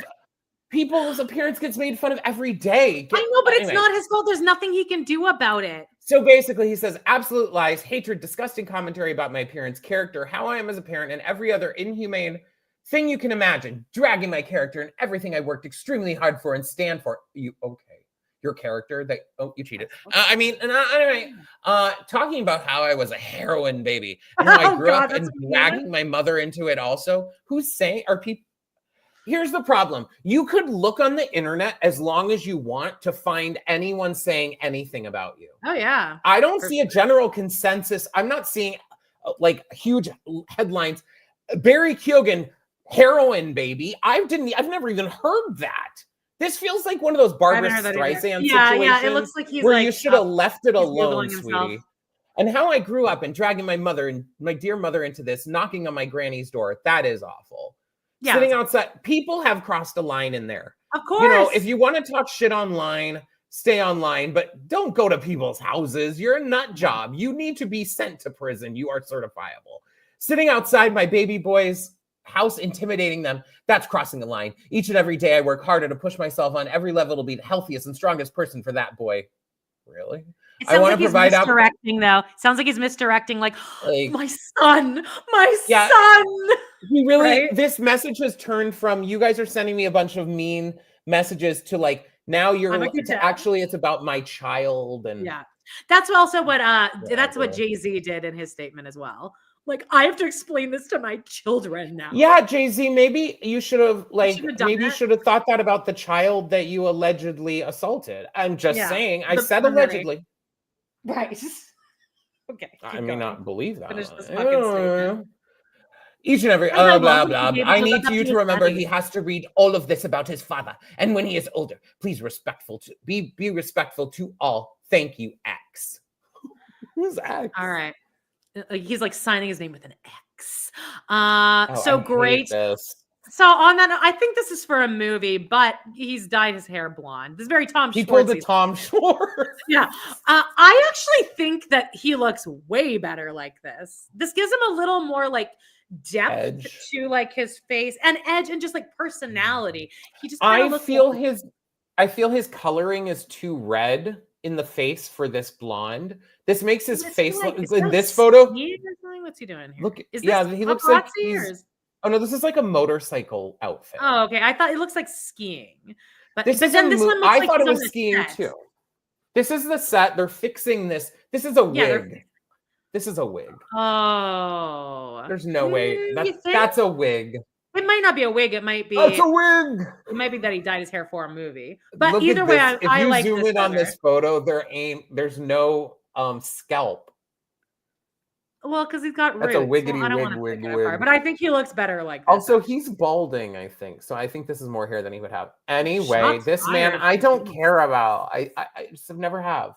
people's appearance gets made fun of every day. I know, but it's not his fault. There's nothing he can do about it. So basically, he says absolute lies, hatred, disgusting commentary about my appearance, character, how I am as a parent, and every other inhumane thing you can imagine, dragging my character and everything I worked extremely hard for and stand for. You okay? Your character that you cheated. Anyway, talking about how I was a heroin baby and how I grew up and dragging my mother into it. Also, who's saying are people? Here's the problem. You could look on the internet as long as you want to find anyone saying anything about you. Oh, yeah. I don't see a general consensus. I'm not seeing like huge headlines. Barry Keoghan, heroin baby. I've never even heard that. This feels like one of those Barbara Streisand situations. Yeah, it looks like he's where like, you should have left it alone, sweetie. And how I grew up and dragging my mother and my dear mother into this, knocking on my granny's door. That is awful. Yeah, sitting outside, people have crossed a line in there. Of course. You know, if you want to talk shit online, stay online, but don't go to people's houses. You're a nut job. You need to be sent to prison. You are certifiable. Sitting outside my baby boy's house, intimidating them, that's crossing the line. Each and every day I work harder to push myself on every level to be the healthiest and strongest person for that boy. Really? It sounds like he's misdirecting, though. Sounds like he's misdirecting, like my son. He really, right? This message has turned from, you guys are sending me a bunch of mean messages to like, now actually it's about my child. And yeah, that's also what, that's what Jay-Z did in his statement as well. Like, I have to explain this to my children now. Yeah, Jay-Z, maybe you should have you should have thought that about the child that you allegedly assaulted. I'm just saying, I said allegedly. Right. Okay. I may not believe that. Finish this fucking statement. Each and every blah blah. I need you to remember he has to read all of this about his father. And when he is older, please be respectful to all. Thank you, X. Who's X? All right. He's like signing his name with an X. So great. So on that, I think this is for a movie, but he's dyed his hair blonde. This is very Tom Schwartz. He pulled a Tom Schwartz. Yeah. I actually think that he looks way better like this. This gives him a little more like depth to like his face and edge and just like personality. He just I feel his coloring is too red in the face for this blonde. This makes his face look in this photo. What's he doing here? Look, he looks like he's. Oh no, this is like a motorcycle outfit. Oh, okay. I thought it looks like skiing, but this one looks I thought it was skiing too. This is the set. They're fixing this. This is a wig. This is a wig. Oh, there's no way that's a wig. It might not be a wig. It might be. That's a wig. It might be that he dyed his hair for a movie. But either way, I like this. If you zoom in on this photo, there's no scalp. Well, because he's got roots. That's a wiggity wig. But I think he looks better like this. Also, he's balding, I think. So I think this is more hair than he would have. Anyway, this man, I don't care about. I just never have.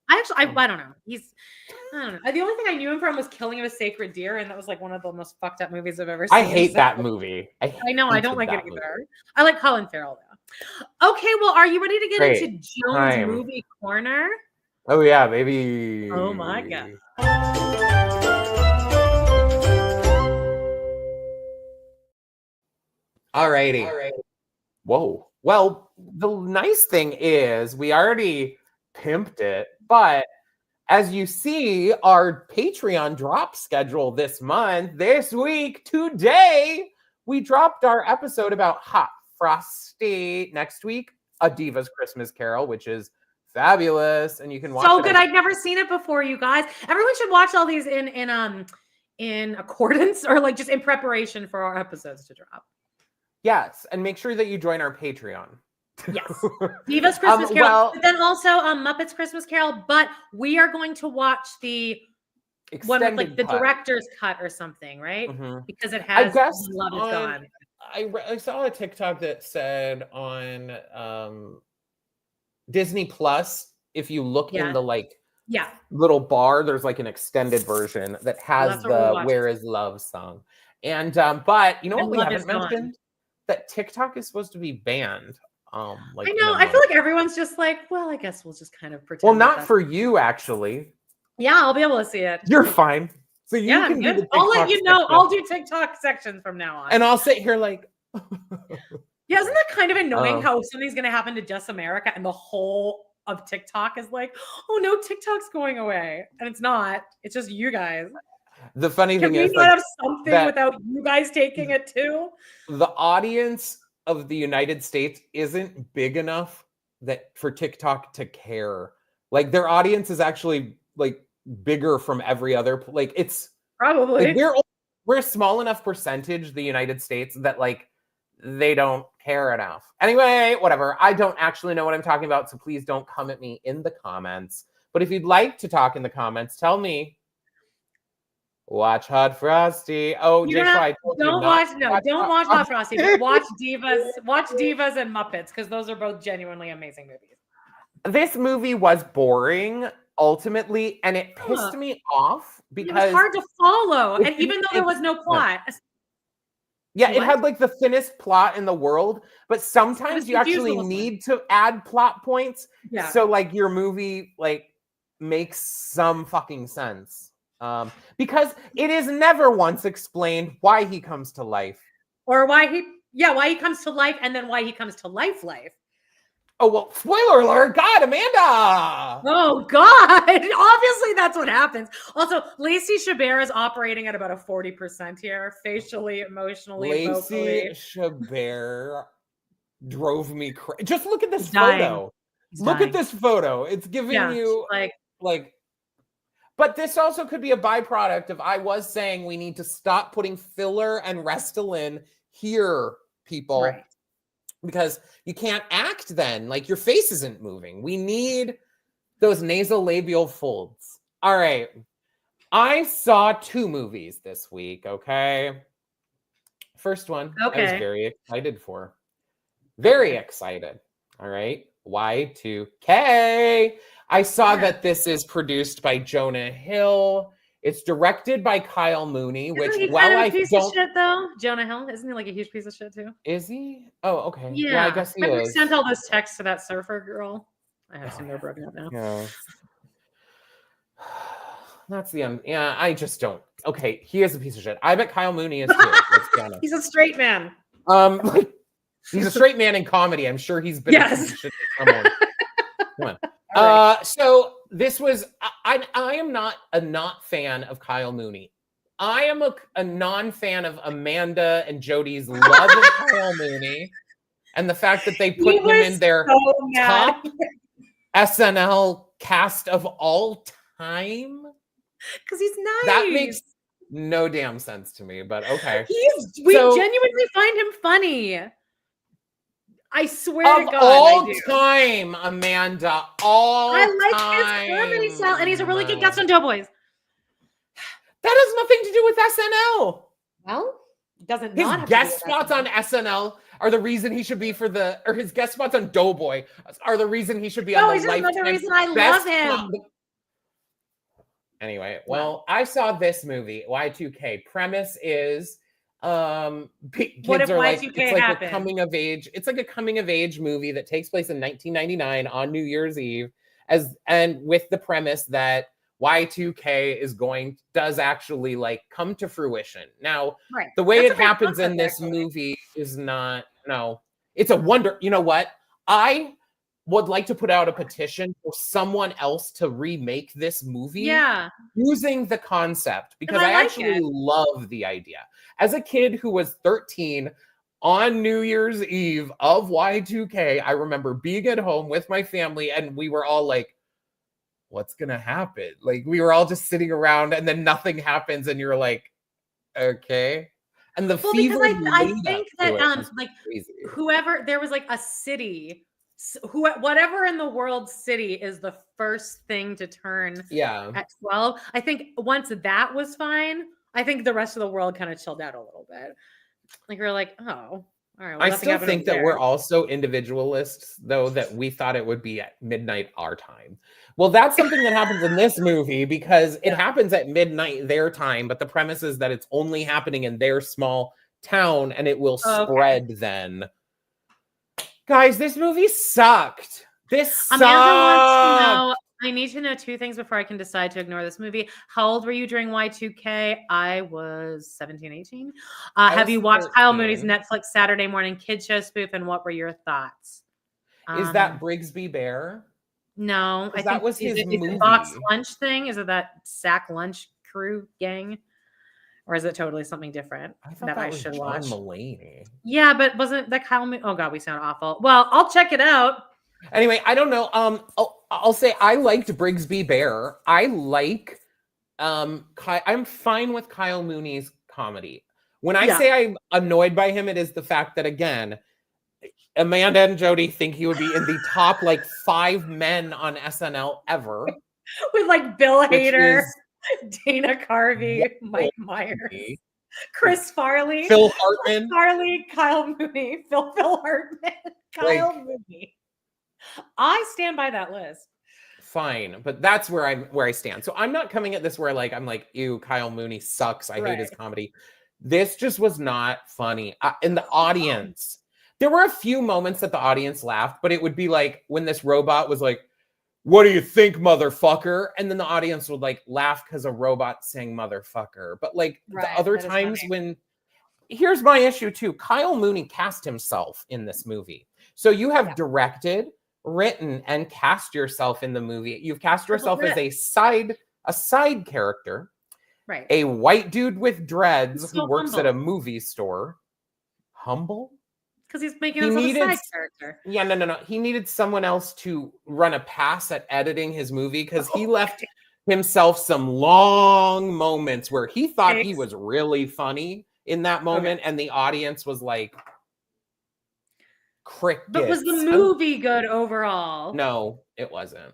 I don't know. I don't know. The only thing I knew him from was Killing of a Sacred Deer, and that was like one of the most fucked up movies I've ever seen. I hate that movie. I know. I don't like it either. I like Colin Farrell though. Okay, well, are you ready to get into Jones Movie Corner? Oh yeah, baby. Oh my god. Alrighty. Whoa. Well, the nice thing is we already pimped it, but as you see, our Patreon drop schedule this week, today, we dropped our episode about Hot Frosty. Next week, A Diva's Christmas Carol, which is fabulous, and you can watch it. So good. I've never seen it before, you guys. Everyone should watch all these in accordance or like just in preparation for our episodes to drop. Yes, and make sure that you join our Patreon. Yes, Diva's Christmas Carol, but then also Muppet's Christmas Carol. But we are going to watch the one with like the director's cut or something, right? Mm-hmm. Because it has Love Is Gone. I saw a TikTok that said on Disney Plus, if you look in the little bar, there's like an extended version that has the Where Is Love song. And but you know what we haven't mentioned? That TikTok is supposed to be banned. I know. I feel like everyone's just like, well, I guess we'll just kind of pretend. Well, not for you, actually. Yeah, I'll be able to see it. You're fine. So you can do the TikTok I'll let you know. I'll do TikTok sections from now on. And I'll sit here like Yeah, isn't that kind of annoying how something's going to happen to just America and the whole of TikTok is like, oh no, TikTok's going away. And it's not. It's just you guys. The funny Can thing we is, not like, have something without you guys taking it too? the audience of the United States isn't big enough that for TikTok to care. Like, their audience is actually like bigger from every other, like, it's Probably. like we're a small enough percentage, the United States, that like they don't care enough. Anyway, whatever. I don't actually know what I'm talking about, so please don't come at me in the comments. But if you'd like to talk in the comments, tell me. Watch Hot Frosty. Oh, Jay Schwai, I told you don't not watch don't watch Hot Frosty, but watch Divas and Muppets, because those are both genuinely amazing movies. This movie was boring ultimately, and it pissed me off because it was hard to follow, and even though there was no plot. Yeah, it had like the thinnest plot in the world, but sometimes you actually need to add plot points. Yeah. So like your movie like makes some fucking sense. Because it is never once explained why he comes to life. Or why he comes to life, and then why he comes to life. Oh, well, spoiler alert. God, Amanda. Oh, God. Obviously, that's what happens. Also, Lacey Chabert is operating at about a 40% here, facially, emotionally, vocally. Lacey Chabert drove me crazy. Just look at this photo. Look at this photo. It's giving you like. But this also could be a byproduct of I was saying we need to stop putting filler and Restylane here, people. Right. Because you can't act then. Like, your face isn't moving. We need those nasolabial folds. All right. I saw 2 movies this week, okay? First one, I was very excited for. Very excited. All right. Y2K. I saw that this is produced by Jonah Hill. It's directed by Kyle Mooney, which a piece of shit though. Jonah Hill, isn't he like a huge piece of shit too? Is he? Oh, okay. Yeah, well, I guess he is. Sent all this text to that surfer girl. I have seen they're broken up now. Yeah. That's the end. Yeah, I just don't. Okay, he is a piece of shit. I bet Kyle Mooney is too. Let's be honest. He's a straight man. He's a straight man in comedy. I'm sure he's been a piece of shit to someone. Come on. So this was. I am not a fan of Kyle Mooney. I am a non-fan of Amanda and Jody's love of Kyle Mooney, and the fact that they put him in their top SNL cast of all time. Because he's nice. That makes no damn sense to me, but okay. We genuinely find him funny. I swear to God, all time, Amanda. I like his comedy style, and he's a really good guest on Doughboys. That has nothing to do with SNL. Well, it doesn't. His guest spots on SNL are the reason he should be his guest spots on Doughboy are the reason he should be on the Lifetime. No, he's another reason I love him. Anyway, well, I saw this movie, Y2K. Premise is kids what if are like, Y2K it's like happened? a coming of age. It's like a coming of age movie that takes place in 1999 on New Year's Eve, and with the premise that Y2K does actually like come to fruition. Now, the way it happens in this movie is not. No, it's a wonder. You know what? I would like to put out a petition for someone else to remake this movie using the concept, because I actually love the idea. As a kid who was 13 on New Year's Eve of Y2K, I remember being at home with my family and we were all like, what's going to happen? Like, we were all just sitting around and then nothing happens and you're like, okay. And the fever I think that like crazy. Whoever, there was like a city, whatever in the world city is the first thing to turn at 12. I think once that was fine, I think the rest of the world kind of chilled out a little bit. Like we're like, oh, all right. Well, I still think that we're also individualists, though, that we thought it would be at midnight our time. Well, that's something that happens in this movie because it happens at midnight their time, but the premise is that it's only happening in their small town and it will spread then. Guys, this movie sucked. This sucked. I need to know 2 things before I can decide to ignore this movie. How old were you during Y2K? I was 17, 18. Have you watched Kyle Mooney's 13. Netflix Saturday morning kid show spoof, and what were your thoughts? Is that Brigsby Bear? No, I Because think that was his is movie. it Box Lunch thing? Is it that Sack Lunch crew gang? Or is it totally something different I thought that was should John watch? Mulaney. Yeah, but wasn't that Kyle Mooney? Oh God, we sound awful. Well, I'll check it out. Anyway, I don't know. I'll say I liked Brigsby Bear. I like I'm fine with Kyle Mooney's comedy. When I say I'm annoyed by him, it is the fact that, again, Amanda and Jody think he would be in the top 5 men on SNL ever. With Bill Hader, Dana Carvey, Mike Myers, Chris Farley, Phil Hartman, Kyle Mooney, Phil Hartman, Kyle Mooney. I stand by that list. Fine, but that's where I stand. So I'm not coming at this where I'm like, ew, Kyle Mooney sucks. I hate his comedy. This just was not funny. In the audience, there were a few moments that the audience laughed, but it would be when this robot was like, "What do you think, motherfucker?" And then the audience would laugh because a robot saying motherfucker. But the other times when, here's my issue too. Kyle Mooney cast himself in this movie. So you have directed, written, and cast yourself in the movie. You've cast yourself as a side character. Right. A white dude with dreads who works at a movie store. Humble? Because he's making himself a side character. Yeah, no. He needed someone else to run a pass at editing his movie because he left himself some long moments where he thought he was really funny in that moment, and the audience was like, crickets. But was the movie good overall? No, it wasn't.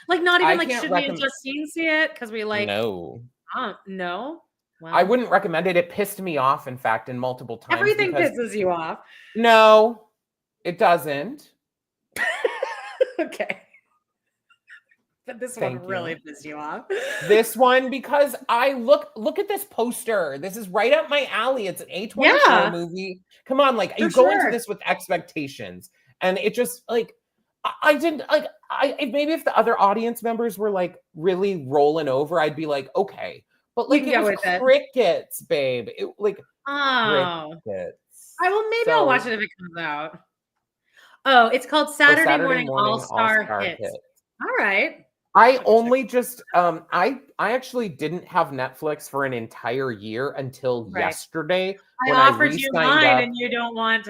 Not even should me and Justine see it? Because we No. No? Well, I wouldn't recommend it. It pissed me off, in fact, in multiple times. Everything pisses you off. No, it doesn't. Okay. But this one really pissed you off. This one, because I look at this poster. This is right up my alley. It's an A24 movie. Come on, you go into this with expectations. And it just I didn't maybe if the other audience members were really rolling over, I'd be like, okay. But it was crickets, babe. Crickets. Maybe I'll watch it if it comes out. Oh, it's called Saturday Morning All-Star Hits. All right. I only just I actually didn't have Netflix for an entire year until yesterday. I offered you mine, and you don't want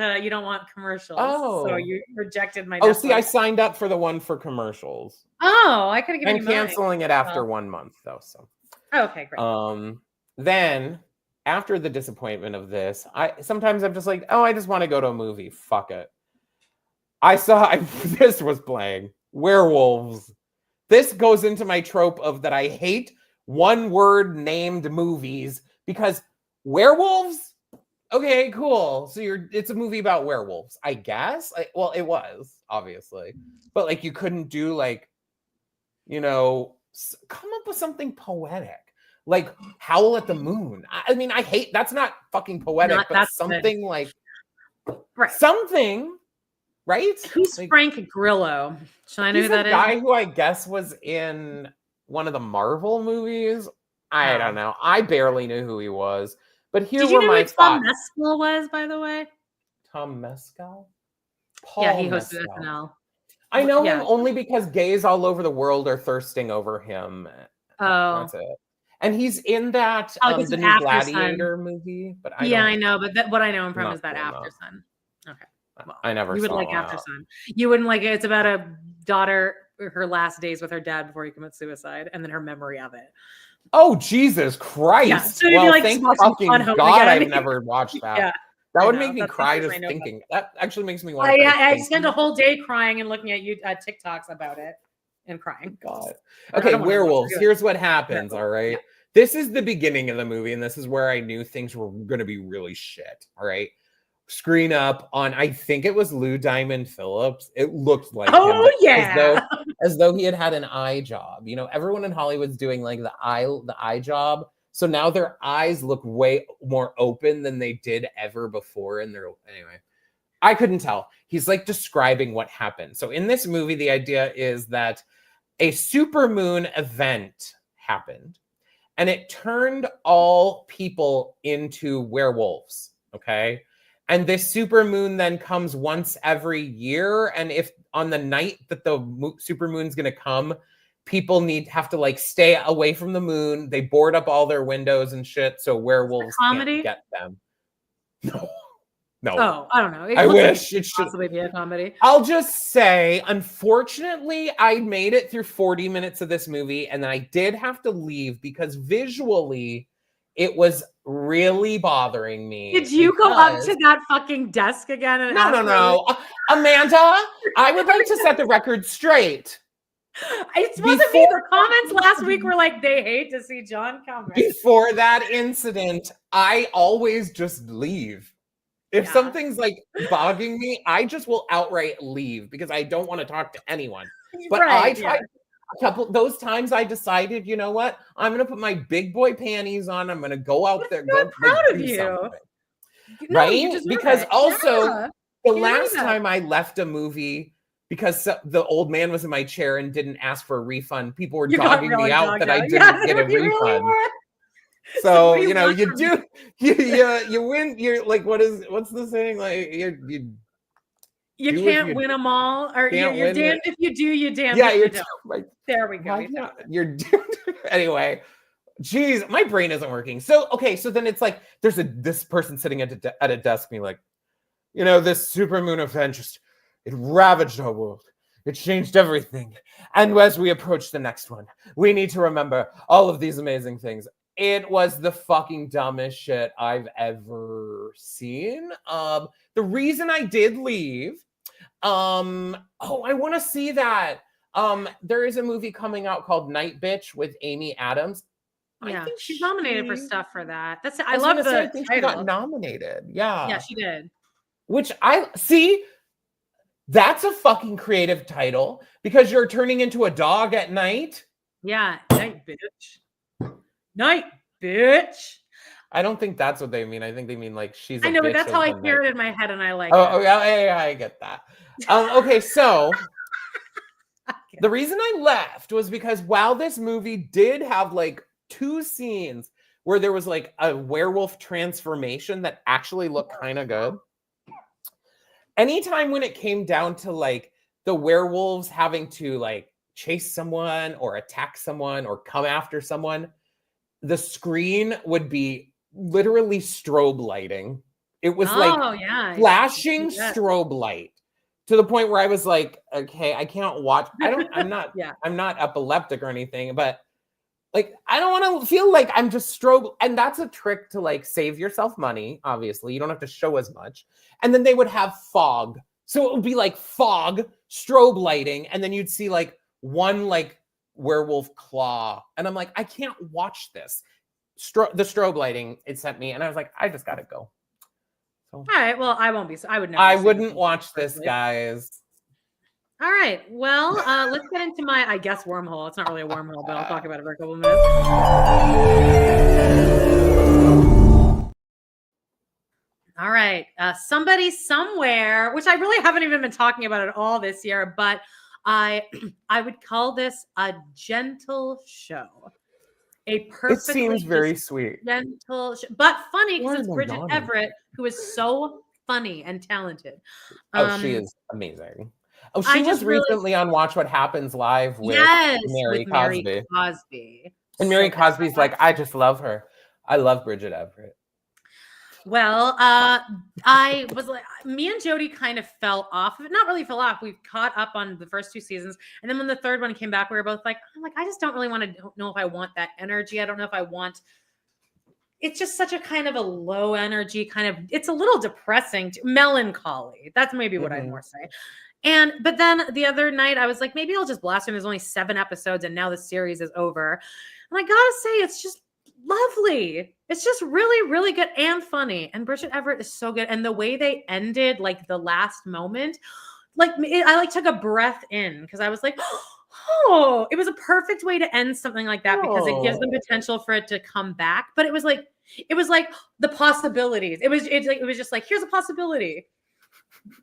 commercials. Oh, so you rejected my. Oh, see, I signed up for the one for commercials. Oh, I could have given you mine. I'm canceling it after 1 month, though. So. Okay, great. Then after the disappointment of this, sometimes I'm just like, oh, I just want to go to a movie. Fuck it. This was playing Werewolves. This goes into my trope of that I hate one-word named movies because werewolves. Okay, cool. So it's a movie about werewolves, I guess. Well, it was obviously, but you couldn't do come up with something poetic, like Howl at the Moon. I mean, I hate that's not fucking poetic, but something something. Right? Who's Frank Grillo? Should I know who that is? Guy who I guess was in one of the Marvel movies. I don't know. I barely knew who he was. But here were my thoughts. Tom Mescal was, by the way? Tom Mescal? Yeah, he hosted SNL. I know him only because gays all over the world are thirsting over him. Oh. That's it. And he's in that the new Gladiator movie. But I know. But what I know him from is that After Sun. Okay. Well, I never you would like After Sun. You wouldn't like it. It's about a daughter, her last days with her dad before he commits suicide, and then her memory of it. Oh, Jesus Christ. Yeah, so thank fucking God I've never watched that. Yeah, that would make me cry just thinking. That actually makes me want to I spent a whole day crying and looking at TikToks about it and crying. God. Okay, Werewolves. Here's what happens, all right? Yeah. This is the beginning of the movie, and this is where I knew things were going to be really shit, all right? Screen up on, I think it was Lou Diamond Phillips. It looked like him, as though he had an eye job. Everyone in Hollywood's doing the eye job. So now their eyes look way more open than they did ever before. Anyway, I couldn't tell. He's describing what happened. So in this movie, the idea is that a supermoon event happened, and it turned all people into werewolves. Okay. And this supermoon then comes once every year. And if on the night that the supermoon's going to come, people have to like stay away from the moon. They board up all their windows and shit, so werewolves can't get them. No. Oh, I don't know. I wish it should possibly be a comedy. I'll just say, unfortunately, I made it through 40 minutes of this movie, and then I did have to leave because visually it was really bothering me. Did you go up to that fucking desk again? And No. Amanda, I would like to set the record straight. It wasn't me. The comments last week were like, they hate to see John come. Before that incident, I always just leave. If something's like bogging me, I just will outright leave because I don't want to talk to anyone. But I tried a couple those times I decided, you know what? I'm gonna put my big boy panties on. I'm gonna go out there. I'm proud of you. Right? Because also the last time I left a movie because the old man was in my chair and didn't ask for a refund, people were dogging me out that I didn't get a refund. So you know, you win. You're like, what's the saying? Like you can't win them all, or you're damned if you do, you damned if you don't. Like, there we go. You're anyway. Geez, my brain isn't working. So okay, so then it's like there's this person sitting at a desk, being like, you know, this supermoon event it ravaged our world. It changed everything. And as we approach the next one, we need to remember all of these amazing things. It was the fucking dumbest shit I've ever seen. The reason I did leave, I want to see that. There is a movie coming out called Night Bitch with Amy Adams. Yeah, she's nominated for stuff for that. I love the title. I think she got nominated. Yeah. Yeah, she did. Which I see. That's a fucking creative title because you're turning into a dog at night. Yeah, night bitch. Night bitch. I don't think that's what they mean. I think they mean like she's. I know, but that's how I hear it in my head, and I like. Oh yeah, I get that. Okay, so the reason I left was because while this movie did have like 2 scenes where there was like a werewolf transformation that actually looked kind of good. Anytime when it came down to like the werewolves having to like chase someone or attack someone or come after someone, the screen would be literally strobe lighting. It was flashing strobe light to the point where I was like, okay, I can't watch. I'm not epileptic or anything, but like, I don't want to feel like I'm just strobe. And that's a trick to like save yourself money. Obviously, you don't have to show as much. And then they would have fog. So it would be like fog, strobe lighting. And then you'd see like one like werewolf claw. And I'm like, I can't watch this. The strobe lighting it sent me. And I was like, I just got to go. So, all right. Well, I won't be. I would never. I wouldn't watch this, guys. All right. Well, let's get into my, I guess, wormhole. It's not really a wormhole, but I'll talk about it for a couple of minutes. All right. Somebody somewhere, which I really haven't even been talking about at all this year, but I would call this a gentle show. A perfectly it seems very sweet. Gentle, but funny because it's Bridget Everett, who is so funny and talented. She is amazing. Oh, she was recently on Watch What Happens Live with Mary Cosby. And Mary Cosby's like, I just love her. I love Bridget Everett. Well, I was like, me and Jody kind of fell off. Not really fell off. We caught up on the first 2 seasons. And then when the third one came back, we were both like, I just don't really want to know if I want that energy. I don't know if I want. It's just such a kind of a low energy kind of, it's a little depressing, melancholy. That's maybe what I'd more say. But then the other night I was like, maybe I'll just blast him. There's only 7 episodes and now the series is over. And I gotta say, it's just lovely. It's just really, really good and funny. And Bridget Everett is so good. And the way they ended, like the last moment, like I like took a breath in because I was like, oh, it was a perfect way to end something like that because it gives them potential for it to come back. But it was like the possibilities. It was just like, here's a possibility.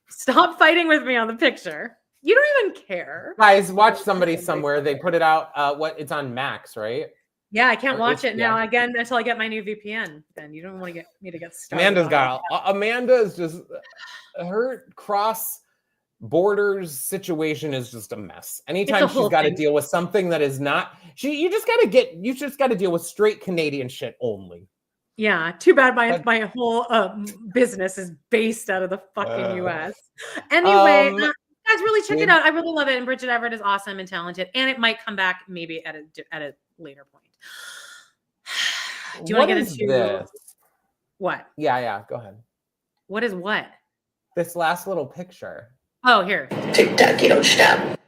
Stop fighting with me on the picture. You don't even care. Guys, watch Somebody Somewhere. They put it out. It's on Max, right? Yeah, I can't watch it now HBO. again until I get my new VPN. And you don't want to get me to get started. Amanda is just her cross borders situation is just a mess. Anytime she's got to deal with something that is not, you just got to deal with straight Canadian shit only. Yeah, too bad my whole business is based out of the fucking US. Anyway, guys, really check it out. I really love it, and Bridget Everett is awesome and talented, and it might come back maybe at a later point. Do you want to get into this? What? Yeah, go ahead. What is what? This last little picture. Oh, here. TikTok, you don't stop.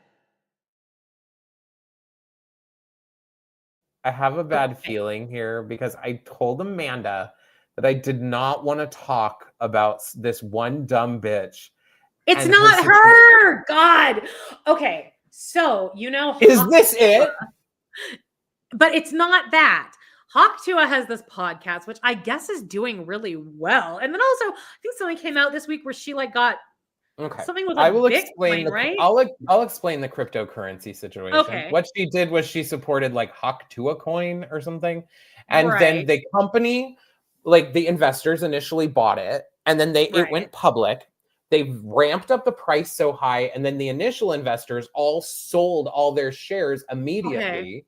I have a bad feeling here because I told Amanda that I did not want to talk about this one dumb bitch. It's not her. God. Okay. So, is this it? But it's not that. Hawk2 has this podcast, which I guess is doing really well. And then also, I think something came out this week where she got something with Bitcoin, right? I'll explain the cryptocurrency situation. Okay. What she did was she supported Hawk2 coin or something. And then the company, the investors initially bought it. And then it went public. They ramped up the price so high. And then the initial investors all sold all their shares immediately. Okay.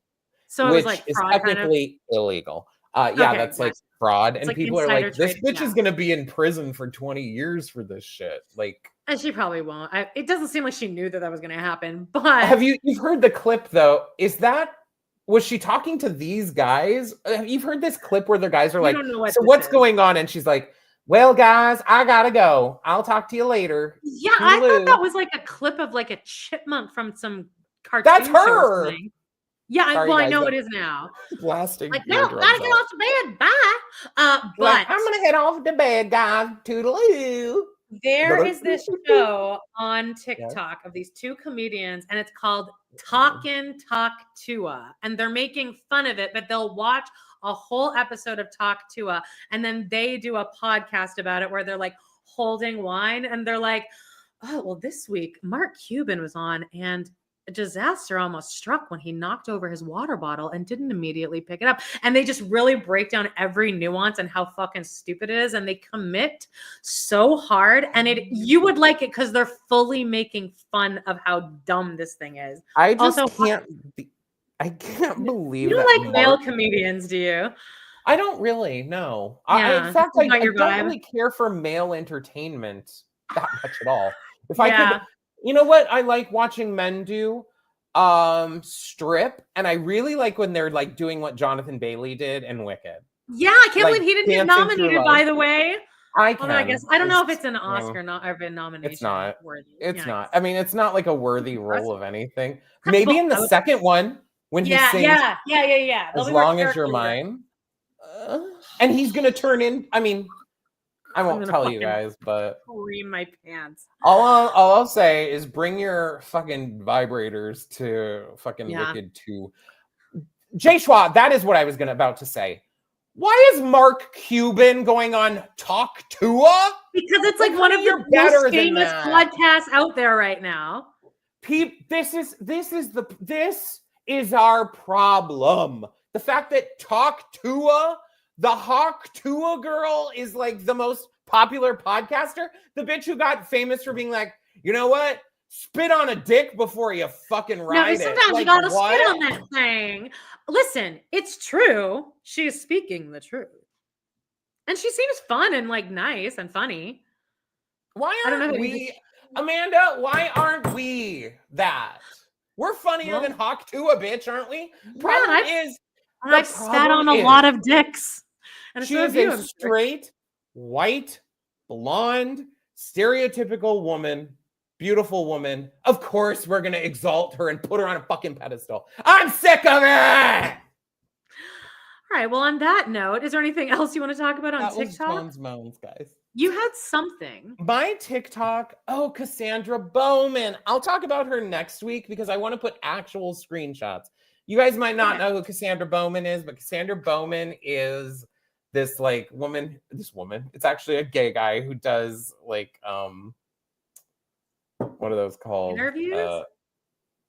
So it was which is fraud, technically illegal. That's fraud. And people are like, this bitch is going to be in prison for 20 years for this shit. And she probably won't. It doesn't seem like she knew that was going to happen. But you've heard the clip though? Was she talking to these guys? You've heard this clip where the guys are like, so what's going on? And she's like, well, guys, I gotta go. I'll talk to you later. Yeah, I thought that was a clip of a chipmunk from some cartoon. That's her. Yeah, sorry, I know it is now. Blasting. No, gotta get off the bed. Bye. But I'm gonna head off to bed, guys. Toodaloo. There is this show on TikTok of these two comedians, and it's called Talkin' Talk-Tua. And they're making fun of it, but they'll watch a whole episode of Talk-Tua, and then they do a podcast about it where they're holding wine, and they're like, oh, well, this week Mark Cuban was on, and a disaster almost struck when he knocked over his water bottle and didn't immediately pick it up. And they just really break down every nuance and how fucking stupid it is. And they commit so hard. And you would like it because they're fully making fun of how dumb this thing is. I can't believe you don't like male comedians, do you? I don't really, no. Yeah, in fact, I don't really care for male entertainment that much at all. If I could, you know what I like watching men do? Strip. And I really like when they're doing what Jonathan Bailey did in Wicked. Yeah, I can't believe he didn't get nominated, by the way. I don't know if it's an Oscar or a nomination. It's not worthy. It's not. I mean, it's not a worthy role of anything. Maybe in the second one when he sings. Yeah. As long as you're mine. And he's gonna turn in. I mean, I won't tell you guys, but cream my pants. All I'll say is bring your fucking vibrators to fucking Wicked 2. Jay Schwa, that is what I was about to say. Why is Mark Cuban going on Talk-Tua? Because it's one of the most famous podcasts out there right now. This is our problem. The fact that Talk-Tua, the Hawk-Tua girl, is the most popular podcaster. The bitch who got famous for being you know what? Spit on a dick before you fucking ride it. Sometimes you gotta spit on that thing. Listen, it's true. She is speaking the truth. And she seems fun and nice and funny. Why aren't we, Amanda, why aren't we that? We're funnier than Hawk-Tua, bitch, aren't we? I've spat on a lot of dicks. And she is a straight, white, blonde, stereotypical woman, beautiful woman. Of course, we're going to exalt her and put her on a fucking pedestal. I'm sick of it! All right, well, on that note, is there anything else you want to talk about on TikTok? Was moans, guys. You had something. My TikTok, Cassandra Bowman. I'll talk about her next week because I want to put actual screenshots. You guys might not know who Cassandra Bowman is, but Cassandra Bowman is this woman. It's actually a gay guy who does what are those called? Interviews?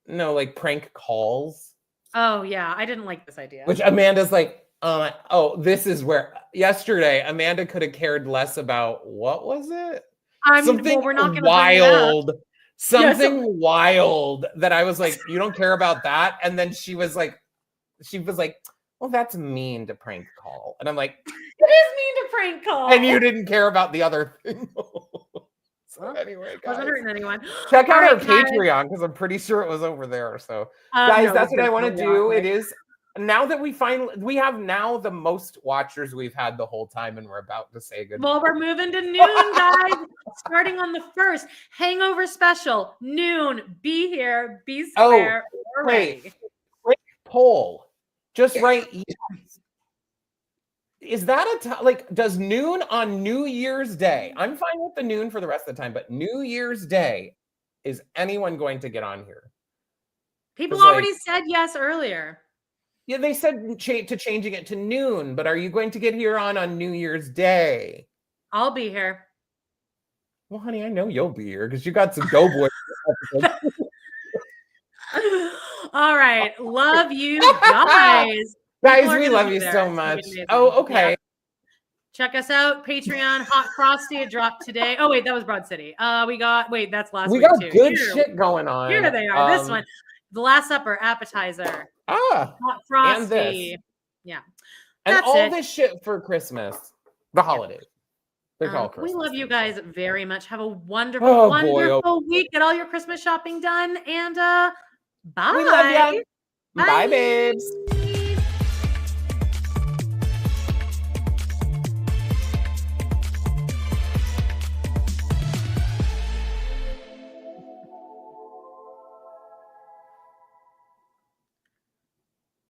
No, like prank calls. Oh yeah, I didn't like this idea. Which Amanda's like, oh, this is where yesterday Amanda could have cared less about what was it? Something we're not gonna wild. Something Yeah, wild that I was like, you don't care about that. And then she was like, well, that's mean to prank call. And I'm like, it is mean to prank call. and you didn't care about the other thing. So anyway, guys, wasn't hurting anyone. check out our All right, guys. Patreon because I'm pretty sure it was over there. So guys, No, that's what I it's want to definitely do. not. It is now that we have now the most watchers we've had the whole time, and we're about to say goodbye. Well, we're moving to noon, guys. Starting on the 1st. Hangover special, noon. Be here, be square. We're ready. Great poll. Just right. Yes. Is that does noon on New Year's Day? I'm fine with the noon for the rest of the time, but New Year's Day, is anyone going to get on here? People already said yes earlier. Yeah, they said changing it to noon, but are you going to get here on New Year's Day? I'll be here. Well, honey, I know you'll be here because you got some Doughboy. All right. Love you guys. Guys, we love you so much. Oh, okay. Yeah. Check us out. Patreon, Hot Frosty. It dropped today. Oh, wait, that was Broad City. That's last week. We got too. good shit going on. Here they are. This one. The Last Supper appetizer. Hot Frosty. And this. Yeah. And That's all it. this shit for Christmas. The holidays. They're called Christmas. We love you guys very much. Have a wonderful, wonderful week. Get all your Christmas shopping done. And bye. We love you. Bye, Bye babes.